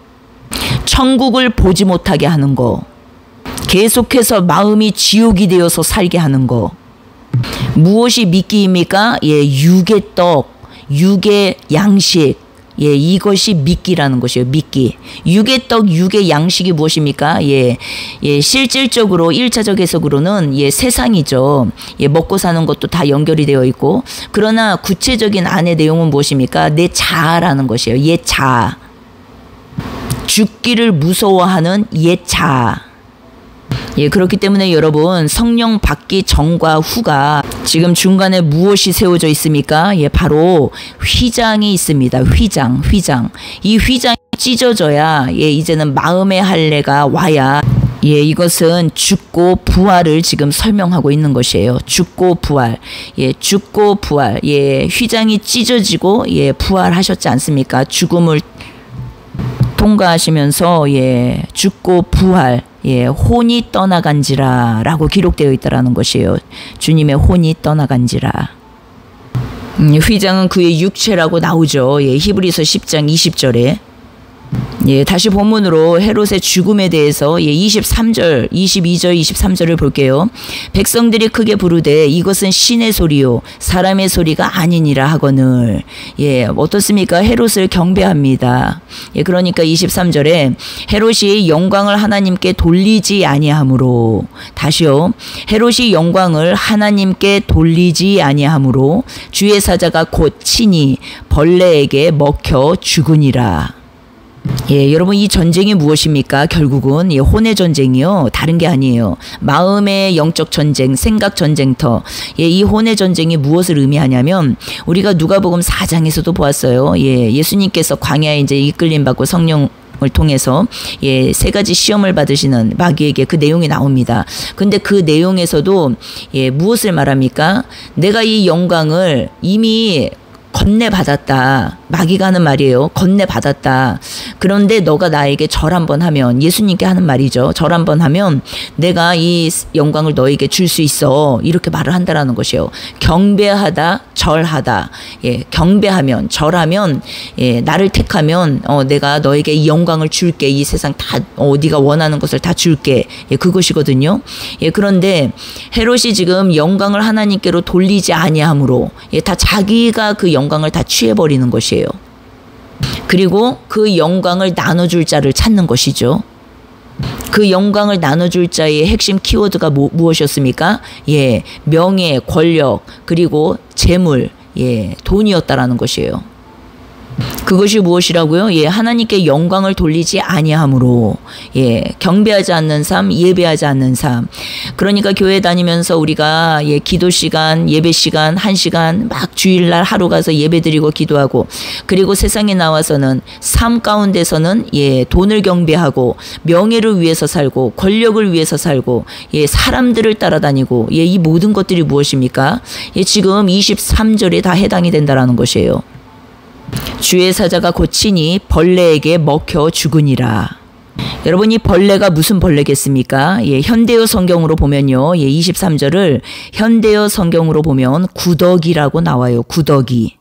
천국을 보지 못하게 하는 거. 계속해서 마음이 지옥이 되어서 살게 하는 거. 무엇이 미끼입니까? 예, 육의 떡. 육의 양식, 예, 이것이 미끼라는 것이에요. 미끼. 육의 떡, 육의 양식이 무엇입니까? 예, 예, 실질적으로 1차적 해석으로는 예, 세상이죠. 예, 먹고 사는 것도 다 연결이 되어 있고, 그러나 구체적인 안의 내용은 무엇입니까? 내 자아라는 것이에요. 옛 자아. 죽기를 무서워하는 옛 자아. 예, 그렇기 때문에 여러분, 성령 받기 전과 후가 지금 중간에 무엇이 세워져 있습니까? 예, 바로 휘장이 있습니다. 휘장. 이 휘장이 찢어져야, 예, 이제는 마음의 할례가 와야, 예, 이것은 죽고 부활을 지금 설명하고 있는 것이에요. 죽고 부활. 예, 죽고 부활. 예, 휘장이 찢어지고, 예, 부활하셨지 않습니까? 죽음을 통과하시면서, 예, 죽고 부활. 예, 혼이 떠나간지라 라고 기록되어 있다라는 것이에요. 주님의 혼이 떠나간지라. 휘장은 그의 육체라고 나오죠. 예, 히브리서 10장 20절에. 예, 다시 본문으로 헤롯의 죽음에 대해서 예, 23절, 22절, 23절을 볼게요. 백성들이 크게 부르되 이것은 신의 소리요 사람의 소리가 아니니라 하거늘. 예, 어떻습니까? 헤롯을 경배합니다. 예, 그러니까 23절에 헤롯이 영광을 하나님께 돌리지 아니하므로, 다시요. 헤롯이 영광을 하나님께 돌리지 아니하므로 주의 사자가 곧 친히 벌레에게 먹혀 죽으니라. 예, 여러분, 이 전쟁이 무엇입니까? 결국은 예, 혼의 전쟁이요. 다른 게 아니에요. 마음의 영적 전쟁, 생각 전쟁터. 예, 이 혼의 전쟁이 무엇을 의미하냐면 우리가 누가복음 4장에서도 보았어요. 예, 예수님께서 광야에 이제 이끌림 받고 성령 을 통해서 예, 세 가지 시험을 받으시는 마귀에게 그 내용이 나옵니다. 근데 그 내용에서도 예, 무엇을 말합니까? 내가 이 영광을 이미 건네받았다. 마귀가 하는 말이에요. 건네받았다. 그런데 너가 나에게 절 한번 하면, 예수님께 하는 말이죠. 절 한번 하면 내가 이 영광을 너에게 줄 수 있어. 이렇게 말을 한다라는 것이에요. 경배하다, 절하다. 예, 경배하면, 절하면, 예, 나를 택하면 내가 너에게 이 영광을 줄게. 이 세상 다 네가 원하는 것을 다 줄게. 예, 그것이거든요. 예, 그런데 헤롯이 지금 영광을 하나님께로 돌리지 아니함으로 예, 다 자기가 그 영광을 다 취해버리는 것이에요. 그리고 그 영광을 나눠줄 자를 찾는 것이죠. 그 영광을 나눠줄 자의 핵심 키워드가 무엇이었습니까? 예, 명예, 권력, 그리고 재물, 예, 돈이었다라는 것이에요. 그것이 무엇이라고요? 예, 하나님께 영광을 돌리지 아니함으로, 예, 경배하지 않는 삶, 예배하지 않는 삶. 그러니까 교회 다니면서 우리가 예, 기도 시간, 예배 시간, 1시간 막 주일날 하루 가서 예배드리고 기도하고, 그리고 세상에 나와서는 삶 가운데서는 예, 돈을 경배하고 명예를 위해서 살고 권력을 위해서 살고 예, 사람들을 따라다니고 예, 이 모든 것들이 무엇입니까? 예, 지금 23절에 다 해당이 된다라는 것이에요. 주의 사자가 곧 친히 벌레에게 먹혀 죽으니라. 여러분, 이 벌레가 무슨 벌레겠습니까? 예, 현대어 성경으로 보면요. 예, 23절을 현대어 성경으로 보면 구더기라고 나와요. 구더기.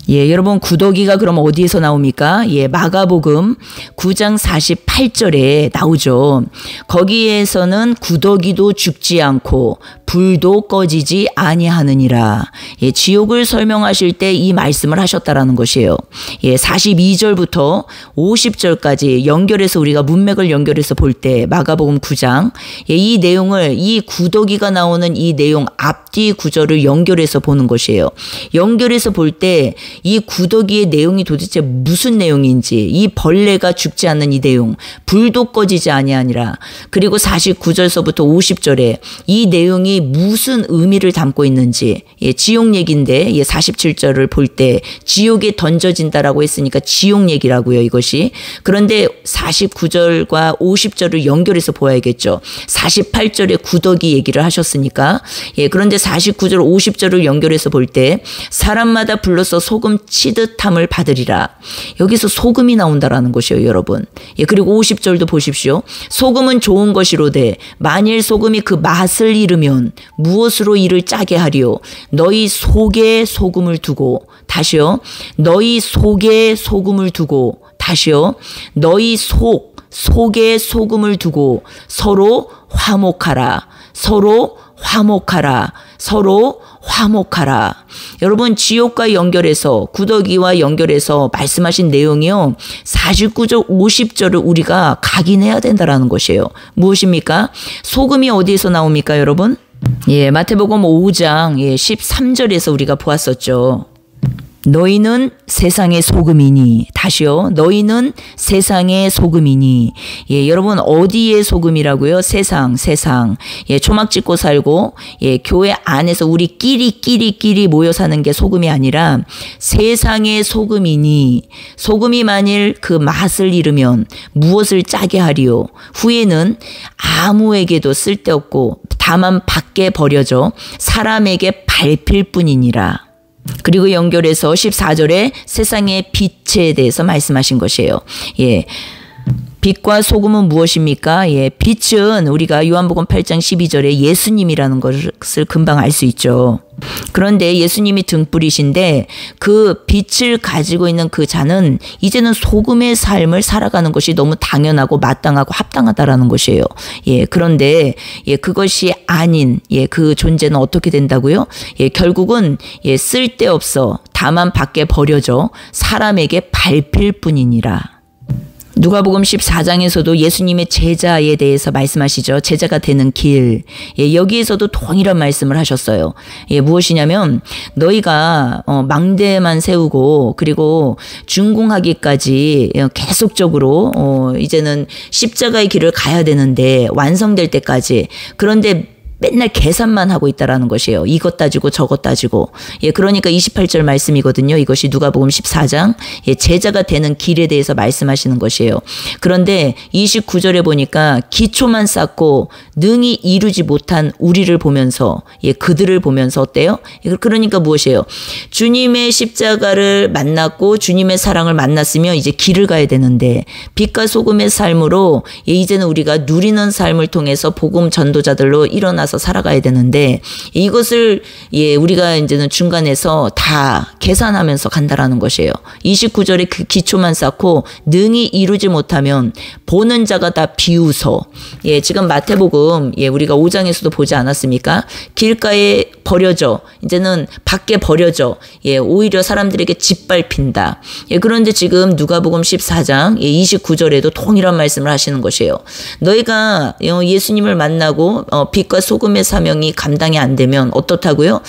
예, 여러분, 구더기가 그럼 어디에서 나옵니까? 예, 마가복음 9장 48절에 나오죠. 거기에서는 구더기도 죽지 않고 불도 꺼지지 아니하느니라. 예, 지옥을 설명하실 때 이 말씀을 하셨다라는 것이에요. 예, 42절부터 50절까지 연결해서 우리가 문맥을 연결해서 볼 때 마가복음 9장 예, 이 내용을 이 구더기가 나오는 이 내용 앞뒤 구절을 연결해서 보는 것이에요. 연결해서 볼 때 이 구더기의 내용이 도대체 무슨 내용인지, 이 벌레가 죽지 않는 이 내용, 불도 꺼지지 아니하니라. 그리고 49절서부터 50절에 이 내용이 무슨 의미를 담고 있는지, 예, 지옥 얘기인데 예, 47절을 볼 때 지옥에 던져진다라고 했으니까 지옥 얘기라고요, 이것이. 그런데 49절과 50절을 연결해서 보아야겠죠. 48절에 구더기 얘기를 하셨으니까. 예, 그런데 49절, 50절을 연결해서 볼 때 사람마다 불러서 소금 치듯함을 받으리라. 여기서 소금이 나온다라는 것이에요, 여러분. 예, 그리고 50절도 보십시오. 소금은 좋은 것이로되 만일 소금이 그 맛을 잃으면 무엇으로 이를 짜게 하리요? 너희 속에 소금을 두고, 다시요. 너희 속에 소금을 두고, 다시요. 너희 속에 소금을 두고 서로 화목하라. 서로 화목하라. 서로 화목하라. 여러분 지옥과 연결해서 구더기와 연결해서 말씀하신 내용이요. 49절 50절을 우리가 각인해야 된다라는 것이에요. 무엇입니까? 소금이 어디에서 나옵니까 여러분? 예, 마태복음 5장 13절에서 우리가 보았었죠. 너희는 세상의 소금이니. 다시요. 너희는 세상의 소금이니. 예, 여러분 어디의 소금이라고요? 세상. 예, 초막 짓고 살고 교회 안에서 우리끼리 모여 사는 게 소금이 아니라 세상의 소금이니. 소금이 만일 그 맛을 잃으면 무엇을 짜게 하리요? 후에는 아무에게도 쓸데없고 다만 밖에 버려져 사람에게 밟힐 뿐이니라. 그리고 연결해서 14절에 세상의 빛에 대해서 말씀하신 것이에요. 예. 빛과 소금은 무엇입니까? 예, 빛은 우리가 요한복음 8장 12절에 예수님이라는 것을 금방 알 수 있죠. 그런데 예수님이 등불이신데 그 빛을 가지고 있는 그 자는 이제는 소금의 삶을 살아가는 것이 너무 당연하고 마땅하고 합당하다라는 것이에요. 예, 그런데 그것이 아닌 그 존재는 어떻게 된다고요? 결국은 쓸데없어 다만 밖에 버려져 사람에게 밟힐 뿐이니라. 누가복음 14장에서도 예수님의 제자에 대해서 말씀하시죠. 제자가 되는 길. 여기에서도 동일한 말씀을 하셨어요. 무엇이냐면 너희가 망대만 세우고 그리고 준공하기까지 계속적으로 이제는 십자가의 길을 가야 되는데 완성될 때까지. 그런데 맨날 계산만 하고 있다라는 것이에요. 이것 따지고 저것 따지고. 그러니까 28절 말씀이거든요. 이것이 누가복음 14장 제자가 되는 길에 대해서 말씀하시는 것이에요. 그런데 29절에 보니까 기초만 쌓고 능히 이루지 못한 우리를 보면서 그들을 보면서 어때요? 그러니까 무엇이에요? 주님의 십자가를 만났고 주님의 사랑을 만났으면 이제 길을 가야 되는데 빛과 소금의 삶으로 이제는 우리가 누리는 삶을 통해서 복음 전도자들로 일어나서 살아가야 되는데 이것을 우리가 이제는 중간에서 다 계산하면서 간다라는 것이에요. 29절에 그 기초만 쌓고 능히 이루지 못하면 보는 자가 다 비웃어. 지금 마태복음 우리가 5장에서도 보지 않았습니까? 길가에 버려져. 이제는 밖에 버려져. 오히려 사람들에게 짓밟힌다. 그런데 지금 누가복음 14장 29절에도 동일한 말씀을 하시는 것이에요. 너희가 예수님을 만나고 빛과 소금의 사명이 감당이 안 되면 어떻다고요?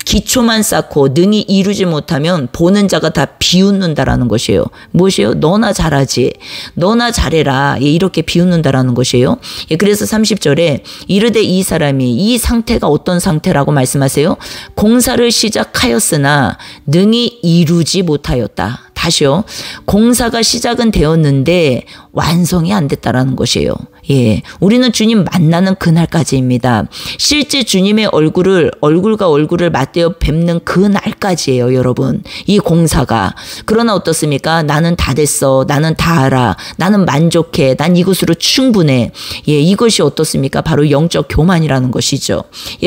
기초만 쌓고 능히 이루지 못하면 보는 자가 다 비웃는다라는 것이에요. 무엇이에요? 너나 잘하지. 너나 잘해라. 이렇게 비웃는다라는 것이에요. 그래서 30절에 이르되 이 사람이 이 상태가 어떤 상태라고 말씀하세요? 공사를 시작하였으나 능히 이루지 못하였다. 다시요. 공사가 시작은 되었는데 완성이 안 됐다라는 것이에요. 우리는 주님 만나는 그날까지입니다. 실제 주님의 얼굴과 얼굴을 맞대어 뵙는 그날까지예요, 여러분. 이 공사가. 그러나 어떻습니까? 나는 다 됐어. 나는 다 알아. 나는 만족해. 난 이것으로 충분해. 이것이 어떻습니까? 바로 영적 교만이라는 것이죠.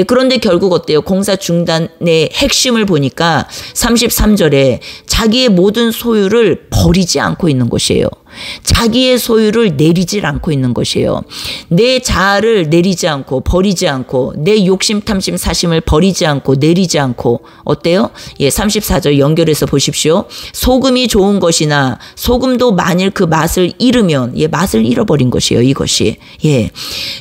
그런데 결국 어때요? 공사 중단의 핵심을 보니까 33절에 자기의 모든 소유를 버리지 않고 있는 것이에요. 자기의 소유를 내리질 않고 있는 것이에요. 내 자아를 내리지 않고 버리지 않고 내 욕심 탐심 사심을 버리지 않고 내리지 않고 어때요? 34절 연결해서 보십시오. 소금이 좋은 것이나 소금도 만일 그 맛을 잃으면 맛을 잃어버린 것이에요. 이것이.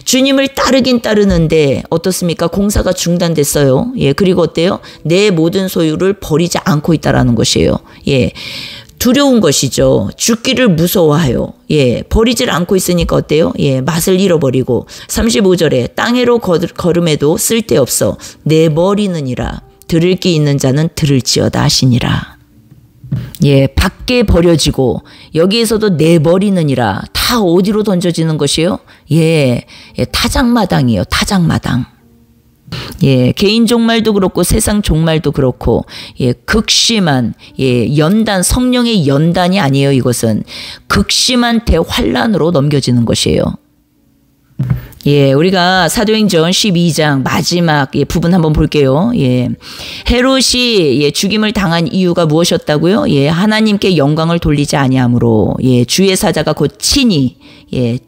주님을 따르긴 따르는데 어떻습니까? 공사가 중단됐어요. 그리고 어때요? 내 모든 소유를 버리지 않고 있다라는 것이에요. 두려운 것이죠. 죽기를 무서워하여. 버리질 않고 있으니까 어때요? 맛을 잃어버리고 35절에 땅에로 걸음에도 쓸데없어 내버리느니라. 들을 귀 있는 자는 들을지어다 하시니라. 밖에 버려지고 여기에서도 내버리느니라. 다 어디로 던져지는 것이에요? 타작마당이에요. 타작마당. 개인 종말도 그렇고 세상 종말도 그렇고 극심한 연단, 성령의 연단이 아니에요. 이것은 극심한 대환란으로 넘겨지는 것이에요. 예, 우리가 사도행전 12장 마지막 부분 한번 볼게요. 예. 헤롯이 죽임을 당한 이유가 무엇이었다고요? 예, 하나님께 영광을 돌리지 아니함으로. 예, 주의 사자가 곧 친히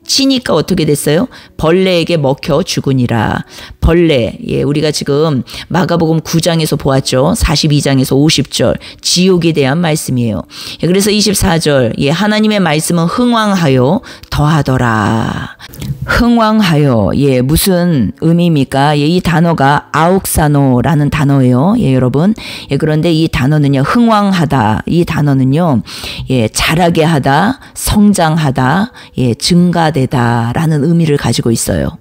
치니까 어떻게 됐어요? 벌레에게 먹혀 죽으니라. 벌레. 예, 우리가 지금 마가복음 9장에서 보았죠. 42장에서 50절. 지옥에 대한 말씀이에요. 예, 그래서 24절. 예, 하나님의 말씀은 흥왕하여 더하더라. 흥왕하여. 예, 무슨 의미입니까? 예, 이 단어가 아욱사노라는 단어예요. 예, 여러분. 예, 그런데 이 단어는요, 흥왕하다. 이 단어는요, 예, 자라게 하다, 성장하다, 예, 증가되다라는 의미를 가지고 있어요.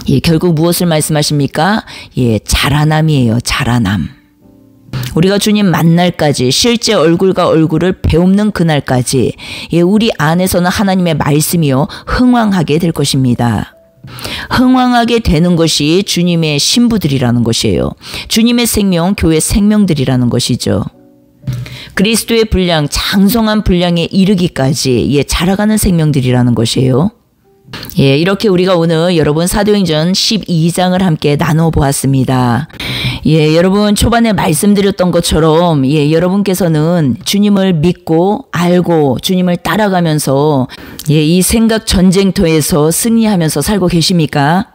예, 결국 무엇을 말씀하십니까? 예, 자라남이에요. 자라남. 우리가 주님 만날까지, 실제 얼굴과 얼굴을 배움는 그날까지, 예, 우리 안에서는 하나님의 말씀이요, 흥왕하게 될 것입니다. 흥왕하게 되는 것이 주님의 신부들이라는 것이에요. 주님의 생명, 교회 생명들이라는 것이죠. 그리스도의 분량, 장성한 분량에 이르기까지, 예, 자라가는 생명들이라는 것이에요. 예, 이렇게 우리가 오늘 여러분 사도행전 12장을 함께 나눠 보았습니다. 예, 여러분 초반에 말씀드렸던 것처럼, 예, 여러분께서는 주님을 믿고 알고 주님을 따라가면서, 예, 이 생각 전쟁터에서 승리하면서 살고 계십니까?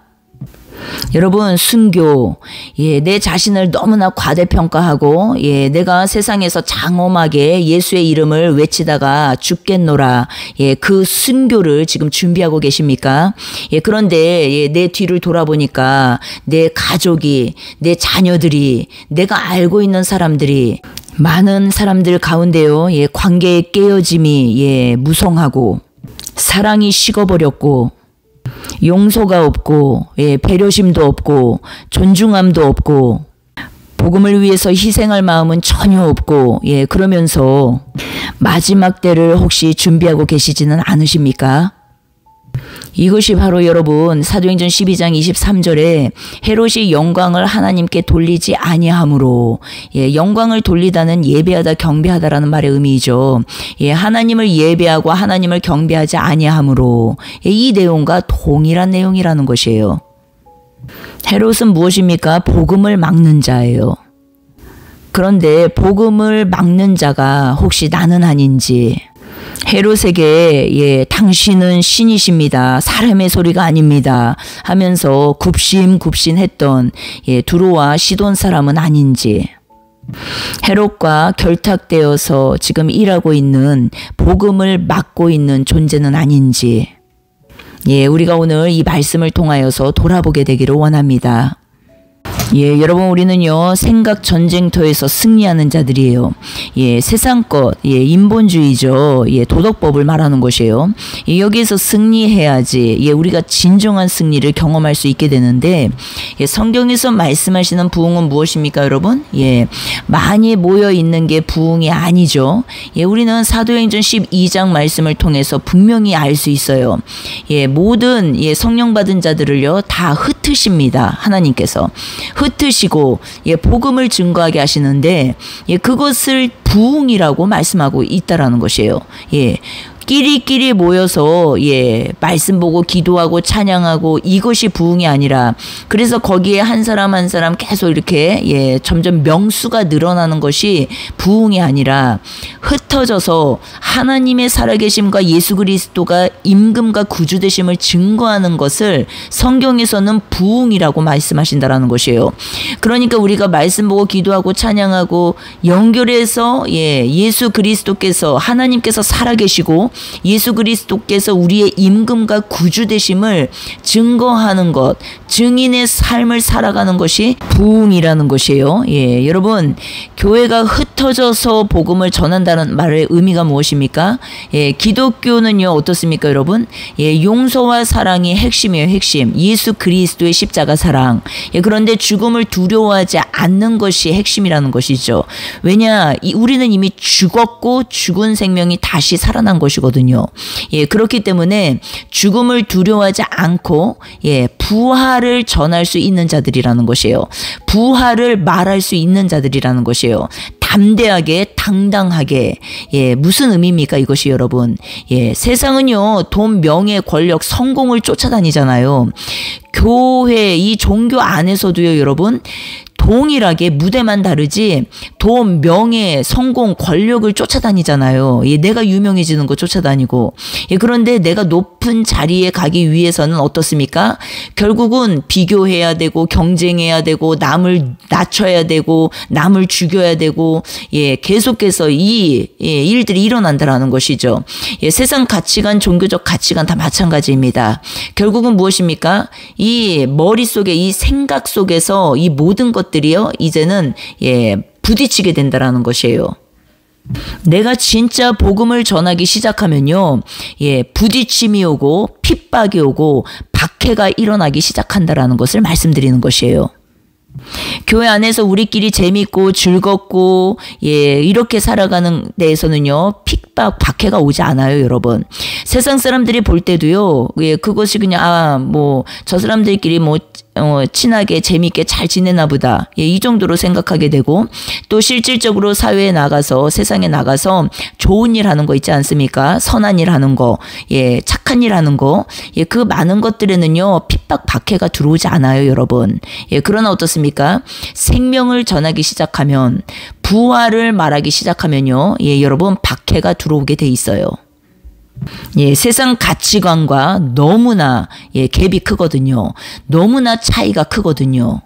여러분, 순교, 예, 내 자신을 너무나 과대평가하고, 예, 내가 세상에서 장엄하게 예수의 이름을 외치다가 죽겠노라, 예, 그 순교를 지금 준비하고 계십니까? 예, 그런데, 예, 내 뒤를 돌아보니까 내 가족이, 내 자녀들이, 내가 알고 있는 사람들이, 많은 사람들 가운데요, 예, 관계의 깨어짐이, 예, 무성하고, 사랑이 식어버렸고, 용서가 없고, 예, 배려심도 없고, 존중함도 없고, 복음을 위해서 희생할 마음은 전혀 없고, 예, 그러면서 마지막 때를 혹시 준비하고 계시지는 않으십니까? 이것이 바로 여러분 사도행전 12장 23절에 헤롯이 영광을 하나님께 돌리지 아니함으로, 예, 영광을 돌리다는 예배하다 경배하다라는 말의 의미이죠. 예, 하나님을 예배하고 하나님을 경배하지 아니함으로, 예, 이 내용과 동일한 내용이라는 것이에요. 헤롯은 무엇입니까? 복음을 막는 자예요. 그런데 복음을 막는 자가 혹시 나는 아닌지, 헤롯에게, 예, 당신은 신이십니다, 사람의 소리가 아닙니다 하면서 굽신굽신했던, 예, 두로와 시돈 사람은 아닌지, 헤롯과 결탁되어서 지금 일하고 있는 복음을 막고 있는 존재는 아닌지, 예, 우리가 오늘 이 말씀을 통하여서 돌아보게 되기를 원합니다. 예, 여러분, 우리는요, 생각 전쟁터에서 승리하는 자들이에요. 예, 세상 것, 예, 인본주의죠. 예, 도덕법을 말하는 것이에요. 예, 여기에서 승리해야지, 예, 우리가 진정한 승리를 경험할 수 있게 되는데, 예, 성경에서 말씀하시는 부흥은 무엇입니까, 여러분? 예, 많이 모여 있는 게 부흥이 아니죠. 예, 우리는 사도행전 12장 말씀을 통해서 분명히 알 수 있어요. 예, 모든, 예, 성령 받은 자들을요, 다 흩으십니다, 하나님께서. 흩으시고, 예, 복음을 증거하게 하시는데, 예, 그것을 부흥이라고 말씀하고 있다라는 것이에요. 예. 끼리끼리 모여서, 예, 말씀 보고 기도하고 찬양하고, 이것이 부흥이 아니라, 그래서 거기에 한 사람 한 사람 계속 이렇게, 예, 점점 명수가 늘어나는 것이 부흥이 아니라, 흩어져서 하나님의 살아계심과 예수 그리스도가 임금과 구주 되심을 증거하는 것을 성경에서는 부흥이라고 말씀하신다라는 것이에요. 그러니까 우리가 말씀 보고 기도하고 찬양하고 연결해서, 예, 예수 그리스도께서, 하나님께서 살아계시고 예수 그리스도께서 우리의 임금과 구주 되심을 증거하는 것, 증인의 삶을 살아가는 것이 부흥이라는 것이에요. 예, 여러분, 교회가 흩어져서 복음을 전한다는 말의 의미가 무엇입니까? 예, 기독교는요, 어떻습니까, 여러분? 예, 용서와 사랑이 핵심이에요, 핵심. 예수 그리스도의 십자가 사랑. 예, 그런데 죽음을 두려워하지 않는 것이 핵심이라는 것이죠. 왜냐, 우리는 이미 죽었고 죽은 생명이 다시 살아난 것이거든요. 예, 그렇기 때문에 죽음을 두려워하지 않고, 예, 부활을 전할 수 있는 자들이라는 것이에요. 부활을 말할 수 있는 자들이라는 것이에요. 담대하게 당당하게. 예, 무슨 의미입니까 이것이 여러분? 예, 세상은요 돈, 명예, 권력, 성공을 쫓아다니잖아요. 교회 이 종교 안에서도요 여러분 동일하게 무대만 다르지 돈, 명예, 성공, 권력을 쫓아다니잖아요. 예, 내가 유명해지는 거 쫓아다니고. 예, 그런데 내가 높은 자리에 가기 위해서는 어떻습니까? 결국은 비교해야 되고 경쟁해야 되고 남을 낮춰야 되고 남을 죽여야 되고 예, 계속해서 이 일들이 일어난다라는 것이죠. 예, 세상 가치관, 종교적 가치관 다 마찬가지입니다. 결국은 무엇입니까? 이 머릿속에 이 생각 속에서 이 모든 것들이요 이제는 예 부딪히게 된다라는 것이에요. 내가 진짜 복음을 전하기 시작하면요 예 부딪힘이 오고 핍박이 오고 박해가 일어나기 시작한다라는 것을 말씀드리는 것이에요. 교회 안에서 우리끼리 재밌고 즐겁고 예 이렇게 살아가는 데에서는요 핍박 박해가 오지 않아요 여러분. 세상 사람들이 볼 때도요 예 그것이 그냥 뭐 저 사람들끼리 뭐 친하게 재밌게 잘 지내나 보다. 예, 이 정도로 생각하게 되고 또 실질적으로 사회에 나가서 세상에 나가서 좋은 일 하는 거 있지 않습니까? 선한 일 하는 거, 예, 착한 일 하는 거, 예, 그 많은 것들에는요 핍박 박해가 들어오지 않아요 여러분. 예, 그러나 어떻습니까? 생명을 전하기 시작하면 부활을 말하기 시작하면요, 예, 여러분 박해가 들어오게 돼 있어요. 예, 세상 가치관과 너무나 예, 갭이 크거든요. 너무나 차이가 크거든요.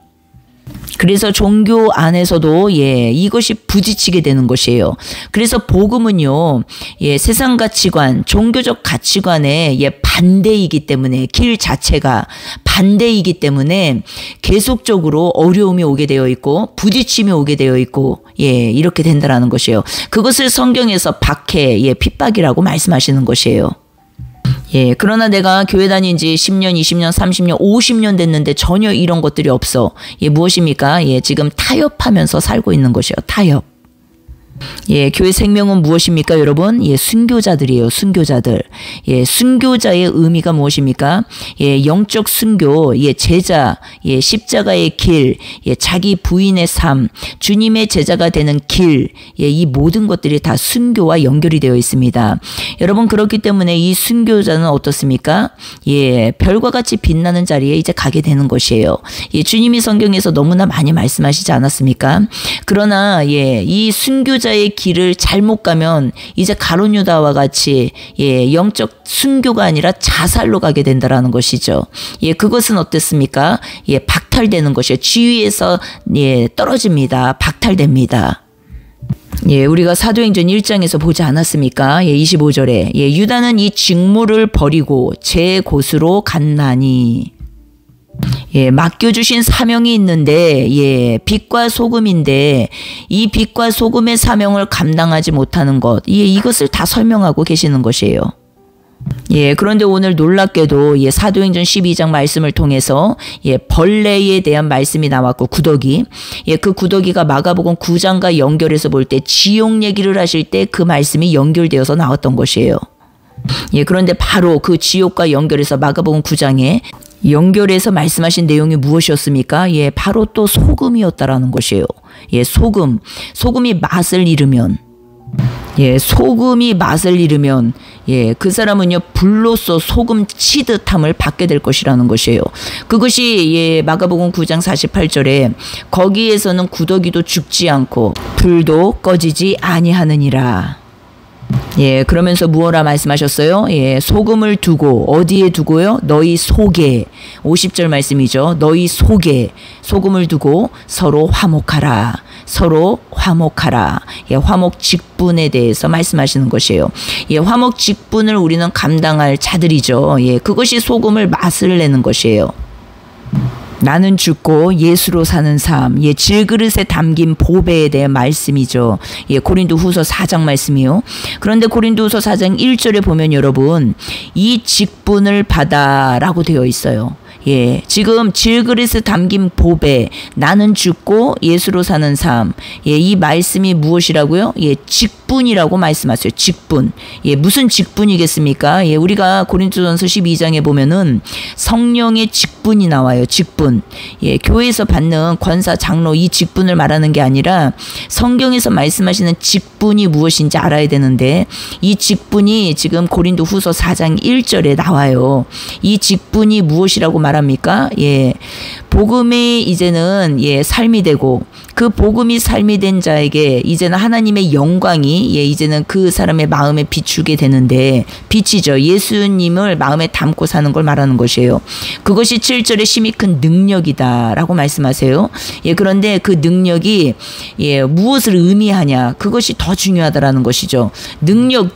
그래서 종교 안에서도 예, 이것이 부딪히게 되는 것이에요. 그래서 복음은요, 예, 세상 가치관, 종교적 가치관에 예, 반대이기 때문에 길 자체가 반대이기 때문에 계속적으로 어려움이 오게 되어 있고 부딪힘이 오게 되어 있고 예, 이렇게 된다라는 것이에요. 그것을 성경에서 박해, 예, 핍박이라고 말씀하시는 것이에요. 예, 그러나 내가 교회 다닌 지 10년, 20년, 30년, 50년 됐는데 전혀 이런 것들이 없어. 예, 무엇입니까? 예, 지금 타협하면서 살고 있는 것이에요. 타협. 예, 교회 생명은 무엇입니까, 여러분? 예, 순교자들이에요, 순교자들. 예, 순교자의 의미가 무엇입니까? 예, 영적 순교, 예, 제자, 예, 십자가의 길, 예, 자기 부인의 삶, 주님의 제자가 되는 길, 예, 이 모든 것들이 다 순교와 연결이 되어 있습니다. 여러분, 그렇기 때문에 이 순교자는 어떻습니까? 예, 별과 같이 빛나는 자리에 이제 가게 되는 것이에요. 예, 주님이 성경에서 너무나 많이 말씀하시지 않았습니까? 그러나, 예, 이 순교자 의 길을 잘못 가면 이제 가룟 유다와 같이 예, 영적 순교가 아니라 자살로 가게 된다라는 것이죠. 예, 그것은 어땠습니까? 예, 박탈되는 것이에요. 지위에서 예, 떨어집니다. 박탈됩니다. 예, 우리가 사도행전 1장에서 보지 않았습니까? 예, 25절에 예, 유다는 이 직무를 버리고 제 곳으로 갔나니. 예, 맡겨주신 사명이 있는데, 예, 빛과 소금인데, 이 빛과 소금의 사명을 감당하지 못하는 것, 예, 이것을 다 설명하고 계시는 것이에요. 예, 그런데 오늘 놀랍게도, 예, 사도행전 12장 말씀을 통해서, 예, 벌레에 대한 말씀이 나왔고, 구더기, 예, 그 구더기가 마가복음 9장과 연결해서 볼 때, 지옥 얘기를 하실 때 그 말씀이 연결되어서 나왔던 것이에요. 예, 그런데 바로 그 지옥과 연결해서 마가복음 9장에 연결해서 말씀하신 내용이 무엇이었습니까? 예, 바로 또 소금이었다라는 것이에요. 예, 소금. 소금이 맛을 잃으면, 예, 소금이 맛을 잃으면, 예, 그 사람은요, 불로써 소금 치듯함을 받게 될 것이라는 것이에요. 그것이, 예, 마가복음 9장 48절에 거기에서는 구더기도 죽지 않고 불도 꺼지지 아니하느니라. 예, 그러면서 무엇라 말씀하셨어요? 예, 소금을 두고 어디에 두고요? 너희 속에. 50절 말씀이죠. 너희 속에 소금을 두고 서로 화목하라. 서로 화목하라. 예, 화목 직분에 대해서 말씀하시는 것이에요. 예, 화목 직분을 우리는 감당할 자들이죠. 예, 그것이 소금을 맛을 내는 것이에요. 나는 죽고 예수로 사는 삶, 예, 질그릇에 담긴 보배에 대한 말씀이죠. 예, 고린도후서 4장 말씀이요. 그런데 고린도후서 4장 1절에 보면 여러분, 이 직분을 받아라고 되어 있어요. 예, 지금 질그릇에 담긴 보배, 나는 죽고 예수로 사는 삶. 예, 이 말씀이 무엇이라고요? 예, 직분이라고 말씀하세요. 직분. 예, 무슨 직분이겠습니까? 예, 우리가 고린도전서 12장에 보면은 성령의 직분이 나와요. 직분. 예, 교회에서 받는 권사, 장로 이 직분을 말하는 게 아니라 성경에서 말씀하시는 직분이 무엇인지 알아야 되는데 이 직분이 지금 고린도후서 4장 1절에 나와요. 이 직분이 무엇이라고 말합니까? 예, 복음이 이제는 예, 삶이 되고 그 복음이 삶이 된 자에게 이제는 하나님의 영광이 예, 이제는 그 사람의 마음에 비추게 되는데 빛이죠. 예수님을 마음에 담고 사는 걸 말하는 것이에요. 그것이 7절에 심히 큰 능력이다라고 말씀하세요. 예, 그런데 그 능력이 예, 무엇을 의미하냐? 그것이 더 중요하다라는 것이죠. 능력.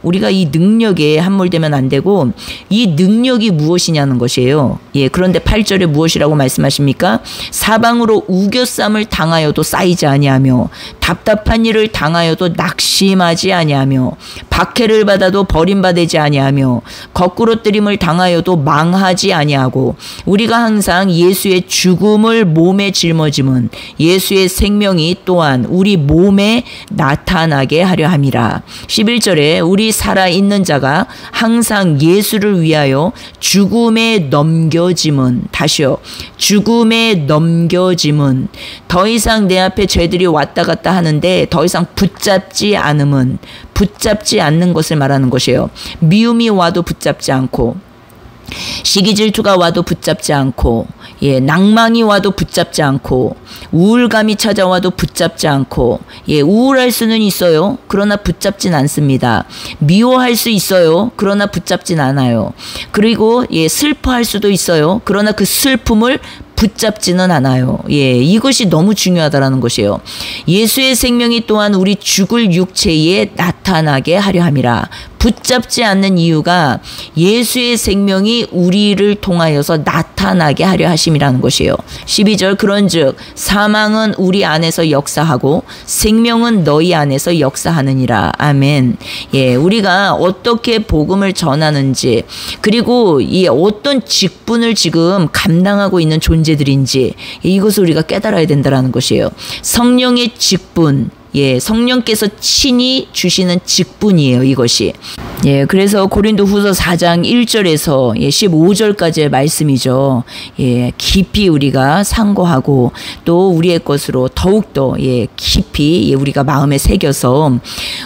우리가 이 능력에 함몰되면 안 되고 이 능력이 무엇이냐는 것이에요. 예, 그런데 8절에 무엇이라고 말씀하십니까? 사방으로 우겨쌈을 당하여도 쌓이지 아니하며 답답한 일을 당하여도 낙심하지 아니하며 박해를 받아도 버림받지 아니하며 거꾸로뜨림을 당하여도 망하지 아니하고 우리가 항상 예수의 죽음을 몸에 짊어짐은 예수의 생명이 또한 우리 몸에 나타나게 하려 함이라. 11절에 우리 살아있는 자가 항상 예수를 위하여 죽음에 넘겨짐은 다시요. 죽음에 넘겨짐은 더 이상 내 앞에 죄들이 왔다 갔다 하는데 더 이상 붙잡지 않음은 붙잡지 않는 것을 말하는 것이에요. 미움이 와도 붙잡지 않고 시기 질투가 와도 붙잡지 않고 예, 낭망이 와도 붙잡지 않고 우울감이 찾아와도 붙잡지 않고 예, 우울할 수는 있어요. 그러나 붙잡진 않습니다. 미워할 수 있어요. 그러나 붙잡진 않아요. 그리고 예, 슬퍼할 수도 있어요. 그러나 그 슬픔을 붙잡지는 않아요. 예, 이것이 너무 중요하다라는 것이에요. 예수의 생명이 또한 우리 죽을 육체에 나타나게 하려 함이라. 붙잡지 않는 이유가 예수의 생명이 우리를 통하여서 나타나게 하려 하심이라는 것이에요. 12절 그런즉 사망은 우리 안에서 역사하고 생명은 너희 안에서 역사하느니라. 아멘. 예, 우리가 어떻게 복음을 전하는지 그리고 이 어떤 직분을 지금 감당하고 있는 존재들인지 이것을 우리가 깨달아야 된다는 것이에요. 성령의 직분. 예, 성령께서 친히 주시는 직분이에요, 이것이. 예, 그래서 고린도후서 4장 1절에서 예, 15절까지의 말씀이죠. 예, 깊이 우리가 상고하고 또 우리의 것으로 더욱더 예, 깊이 예, 우리가 마음에 새겨서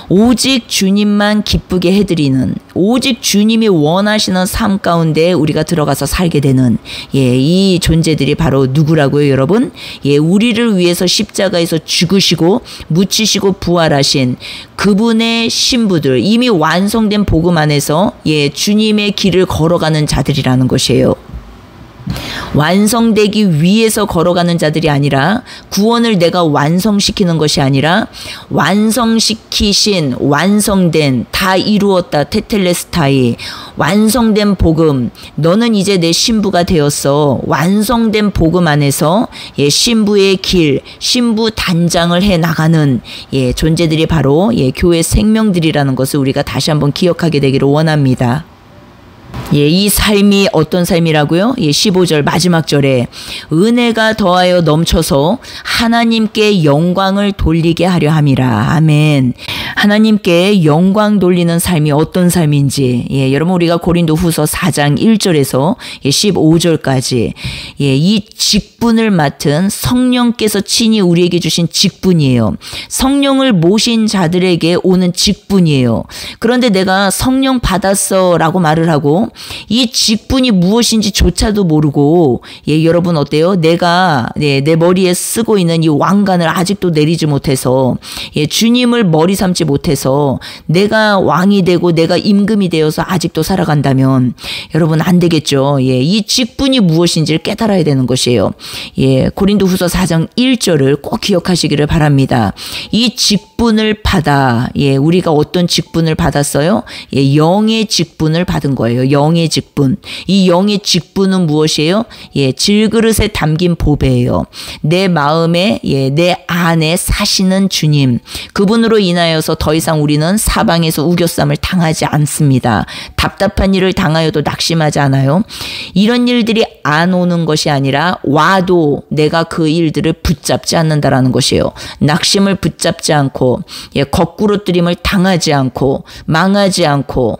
오직 주님만 기쁘게 해드리는 오직 주님이 원하시는 삶 가운데 우리가 들어가서 살게 되는 예, 이 존재들이 바로 누구라고요, 여러분? 예, 우리를 위해서 십자가에서 죽으시고 묻히시고 부활하신 그분의 신부들, 이미 완성된 복음 안에서 예, 주님의 길을 걸어가는 자들이라는 것이에요. 완성되기 위해서 걸어가는 자들이 아니라 구원을 내가 완성시키는 것이 아니라 완성시키신 완성된 다 이루었다 테텔레스타이 완성된 복음 너는 이제 내 신부가 되었어. 완성된 복음 안에서 예, 신부의 길 신부 단장을 해나가는 예, 존재들이 바로 예, 교회 생명들이라는 것을 우리가 다시 한번 기억하게 되기를 원합니다. 예, 이 삶이 어떤 삶이라고요? 예, 15절 마지막 절에 은혜가 더하여 넘쳐서 하나님께 영광을 돌리게 하려 함이라. 아멘. 하나님께 영광 돌리는 삶이 어떤 삶인지 예, 여러분 우리가 고린도후서 4장 1절에서 예, 15절까지 예, 이 직분을 맡은 성령께서 친히 우리에게 주신 직분이에요. 성령을 모신 자들에게 오는 직분이에요. 그런데 내가 성령 받았어 라고 말을 하고 이 직분이 무엇인지 조차도 모르고 예, 여러분 어때요? 내가 예, 내 머리에 쓰고 있는 이 왕관을 아직도 내리지 못해서 예, 주님을 머리 삼지 못해서 내가 왕이 되고 내가 임금이 되어서 아직도 살아간다면 여러분 안 되겠죠. 예, 이 직분이 무엇인지를 깨달아야 되는 것이에요. 예, 고린도후서 4장 1절을 꼭 기억하시기를 바랍니다. 이 직분을 받아 예, 우리가 어떤 직분을 받았어요? 예, 영의 직분을 받은 거예요. 영의 직분. 이 영의 직분은 무엇이에요? 예, 질그릇에 담긴 보배예요. 내 마음에 예, 내 안에 사시는 주님. 그분으로 인하여서 더 이상 우리는 사방에서 우겨쌈을 당하지 않습니다. 답답한 일을 당하여도 낙심하지 않아요. 이런 일들이 안 오는 것이 아니라 와도 내가 그 일들을 붙잡지 않는다라는 것이에요. 낙심을 붙잡지 않고 거꾸로뜨림을 당하지 않고 망하지 않고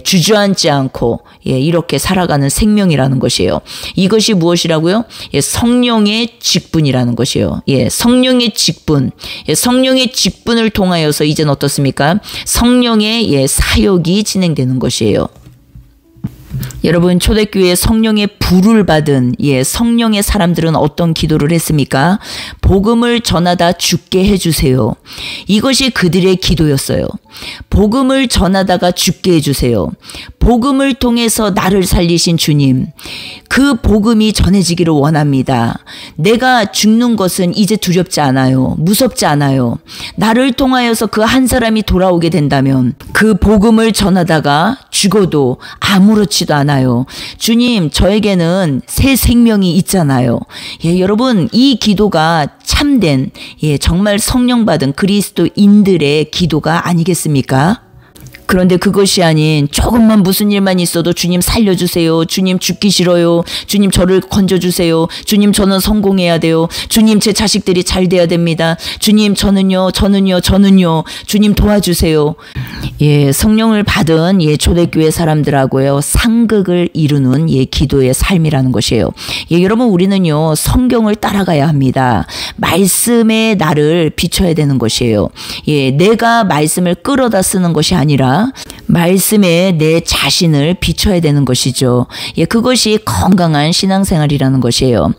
주저앉지 않고 이렇게 살아가는 생명이라는 것이에요. 이것이 무엇이라고요? 성령의 직분이라는 것이에요. 성령의 직분. 성령의 직분을 통하여서 이제는 어떻습니까? 성령의 사역이 진행되는 것이에요. 여러분, 초대교회 성령의 불을 받은 성령의 사람들은 어떤 기도를 했습니까? 복음을 전하다 죽게 해주세요. 이것이 그들의 기도였어요. 복음을 전하다가 죽게 해주세요. 복음을 통해서 나를 살리신 주님, 그 복음이 전해지기를 원합니다. 내가 죽는 것은 이제 두렵지 않아요. 무섭지 않아요. 나를 통하여서 그 한 사람이 돌아오게 된다면 그 복음을 전하다가 죽어도 아무렇지도 않아요. 주님, 저에게는 새 생명이 있잖아요. 여러분, 이 기도가 참된 정말 성령 받은 그리스도인들의 기도가 아니겠습니까? 그런데 그것이 아닌 조금만 무슨 일만 있어도 주님 살려주세요. 주님 죽기 싫어요. 주님 저를 건져주세요. 주님 저는 성공해야 돼요. 주님 제 자식들이 잘 돼야 됩니다. 주님 저는요. 주님 도와주세요. 성령을 받은 초대교회 사람들하고요. 상극을 이루는 기도의 삶이라는 것이에요. 여러분, 우리는요. 성경을 따라가야 합니다. 말씀에 나를 비춰야 되는 것이에요. 내가 말씀을 끌어다 쓰는 것이 아니라 말씀에 내 자신을 비춰야 되는 것이죠. 그것이 건강한 신앙생활이라는 것이에요.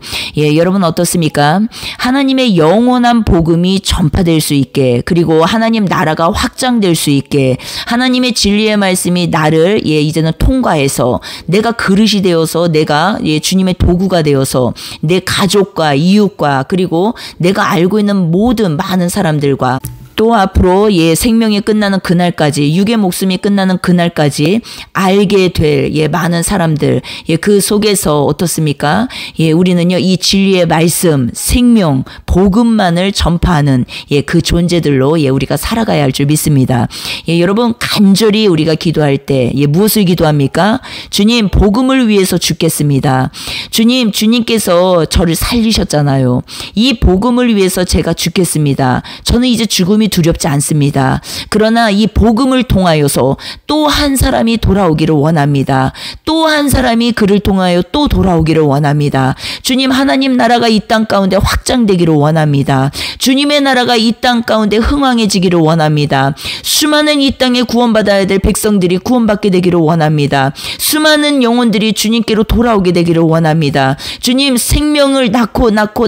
여러분 어떻습니까? 하나님의 영원한 복음이 전파될 수 있게, 그리고 하나님 나라가 확장될 수 있게, 하나님의 진리의 말씀이 나를 이제는 통과해서 내가 그릇이 되어서, 내가 주님의 도구가 되어서 내 가족과 이웃과 그리고 내가 알고 있는 모든 많은 사람들과 또 앞으로 생명이 끝나는 그날까지, 육의 목숨이 끝나는 그날까지 알게 될 많은 사람들, 그 속에서 어떻습니까? 우리는요, 이 진리의 말씀, 생명, 복음만을 전파하는 그 존재들로 우리가 살아가야 할 줄 믿습니다. 여러분, 간절히 우리가 기도할 때 무엇을 기도합니까? 주님, 복음을 위해서 죽겠습니다. 주님께서 저를 살리셨잖아요. 이 복음을 위해서 제가 죽겠습니다. 저는 이제 죽음이 두렵지 않습니다. 그러나 이 복음을 통하여서 또 한 사람이 돌아오기를 원합니다. 또 한 사람이 그를 통하여 또 돌아오기를 원합니다. 주님, 하나님 나라가 이 땅 가운데 확장되기를 원합니다. 주님의 나라가 이 땅 가운데 흥왕해지기를 원합니다. 수많은 이 땅에 구원받아야 될 백성들이 구원받게 되기를 원합니다. 수많은 영혼들이 주님께로 돌아오게 되기를 원합니다. 주님, 생명을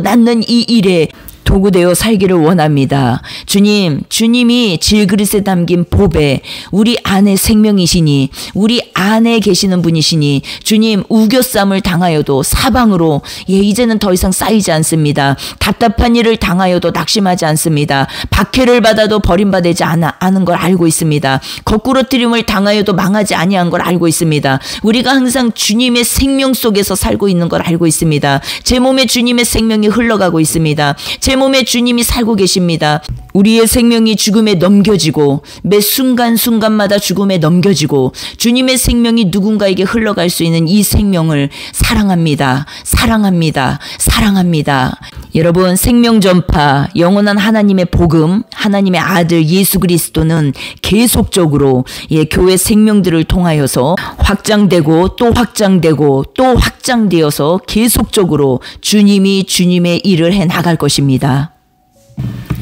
낳는 이 일에 도구되어 살기를 원합니다. 주님이 질그릇에 담긴 보배, 우리 안에 생명이시니, 우리 안에 계시는 분이시니, 주님, 우겨쌈을 당하여도 사방으로 이제는 더 이상 쌓이지 않습니다. 답답한 일을 당하여도 낙심하지 않습니다. 박해를 받아도 버림받지 않은 걸 알고 있습니다. 거꾸로뜨림을 당하여도 망하지 아니한 걸 알고 있습니다. 우리가 항상 주님의 생명 속에서 살고 있는 걸 알고 있습니다. 제 몸에 주님의 생명이 흘러가고 있습니다. 제 몸에 주님이 살고 계십니다. 우리의 생명이 죽음에 넘겨지고, 매 순간순간마다 죽음에 넘겨지고, 주님의 생명이 누군가에게 흘러갈 수 있는 이 생명을 사랑합니다. 여러분, 생명 전파, 영원한 하나님의 복음, 하나님의 아들 예수 그리스도는 계속적으로 교회 생명들을 통하여서 확장되고 또 확장되고 또 확장되어서 계속적으로 주님의 일을 해 나갈 것입니다.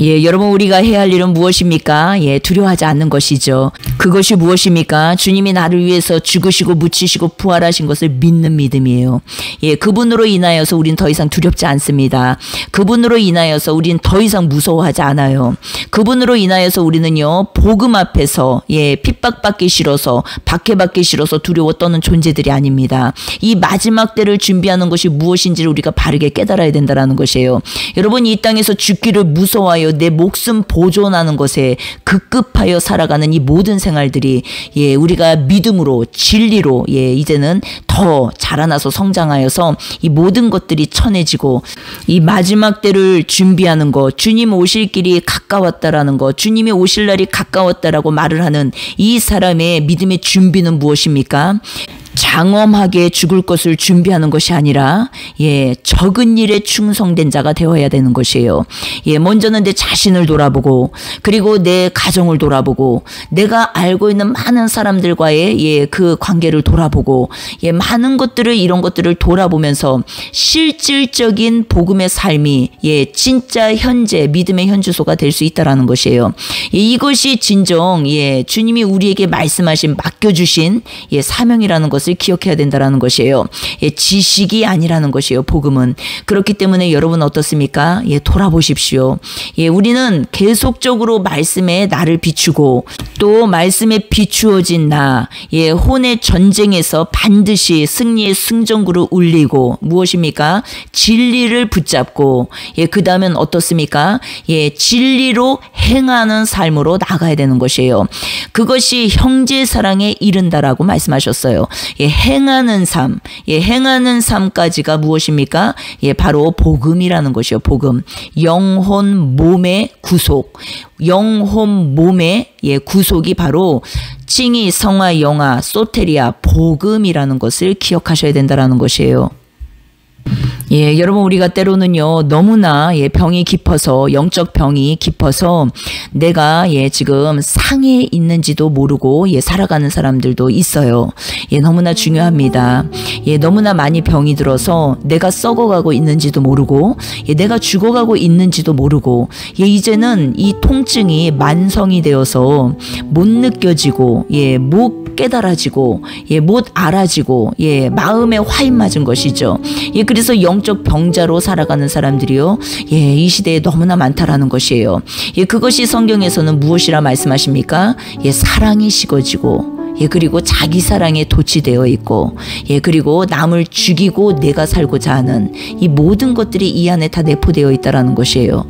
여러분, 우리가 해야 할 일은 무엇입니까? 두려워하지 않는 것이죠. 그것이 무엇입니까? 주님이 나를 위해서 죽으시고 묻히시고 부활하신 것을 믿는 믿음이에요. 그분으로 인하여서 우린 더 이상 두렵지 않습니다. 그분으로 인하여서 우린 더 이상 무서워하지 않아요. 그분으로 인하여서 우리는요, 복음 앞에서 핍박받기 싫어서, 박해받기 싫어서 두려워 떠는 존재들이 아닙니다. 이 마지막 때를 준비하는 것이 무엇인지를 우리가 바르게 깨달아야 된다는 것이에요. 여러분, 이 땅에서 죽기를 무서워하여 내 목숨 보존하는 것에 급급하여 살아가는 이 모든 생활들이 우리가 믿음으로, 진리로 이제는 더 자라나서 성장하여서 이 모든 것들이 천해지고, 이 마지막 때를 준비하는 것, 주님 오실 길이 가까웠다라는 것, 주님이 오실 날이 가까웠다라고 말을 하는 이 사람의 믿음의 준비는 무엇입니까? 장엄하게 죽을 것을 준비하는 것이 아니라 적은 일에 충성된 자가 되어야 되는 것이에요. 먼저는 내 자신을 돌아보고 그리고 내 가정을 돌아보고 내가 알고 있는 많은 사람들과의 그 관계를 돌아보고 많은 것들을 이런 것들을 돌아보면서 실질적인 복음의 삶이 진짜 현재 믿음의 현주소가 될 수 있다라는 것이에요. 이것이 진정 주님이 우리에게 말씀하신 맡겨주신 사명이라는 것을 기억해야 된다라는 것이에요. 지식이 아니라는 것이에요. 복음은. 그렇기 때문에 여러분 어떻습니까? 돌아보십시오. 우리는 계속적으로 말씀에 나를 비추고 또 말씀에 비추어진 나 혼의 전쟁에서 반드시 승리의 승전구를 울리고 무엇입니까? 진리를 붙잡고 그 다음엔 어떻습니까? 진리로 행하는 삶으로 나가야 되는 것이에요. 그것이 형제 사랑에 이른다라고 말씀하셨어요. 행하는 삶, 행하는 삶까지가 무엇입니까? 바로 복음이라는 것이요. 복음. 영혼 몸의 구속. 영혼 몸의 구속이 바로 칭의, 성화, 영화, 소테리아, 복음이라는 것을 기억하셔야 된다는 것이에요. 여러분 우리가 때로는요 너무나 병이 깊어서 영적 병이 깊어서 내가 지금 상해 있는지도 모르고 살아가는 사람들도 있어요. 너무나 중요합니다. 너무나 많이 병이 들어서 내가 썩어가고 있는지도 모르고 내가 죽어가고 있는지도 모르고 이제는 이 통증이 만성이 되어서 못 느껴지고 못 깨달아지고 못 알아지고 마음에 화인 맞은 것이죠. 그래서 영적 병자로 살아가는 사람들이요 이 시대에 너무나 많다라는 것이에요. 그것이 성경에서는 무엇이라 말씀하십니까? 사랑이 식어지고 그리고 자기 사랑에 도취되어 있고 그리고 남을 죽이고 내가 살고자 하는 이 모든 것들이 이 안에 다 내포되어 있다라는 것이에요.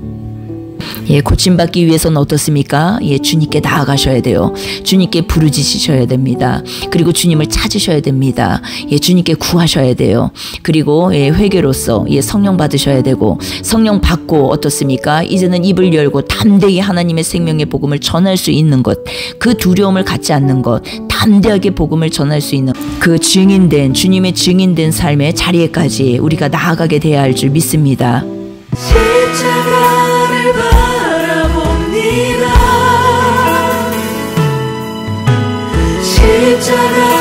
고침받기 위해서는 어떻습니까? 주님께 나아가셔야 돼요. 주님께 부르짖으셔야 됩니다. 그리고 주님을 찾으셔야 됩니다. 주님께 구하셔야 돼요. 그리고 회개로서 성령 받으셔야 되고 성령 받고 어떻습니까? 이제는 입을 열고 담대히 하나님의 생명의 복음을 전할 수 있는 것, 그 두려움을 갖지 않는 것, 담대하게 복음을 전할 수 있는 그 증인된 주님의 증인된 삶의 자리에까지 우리가 나아가게 돼야 할 줄 믿습니다. 십자가를 바라봅니다. 십자가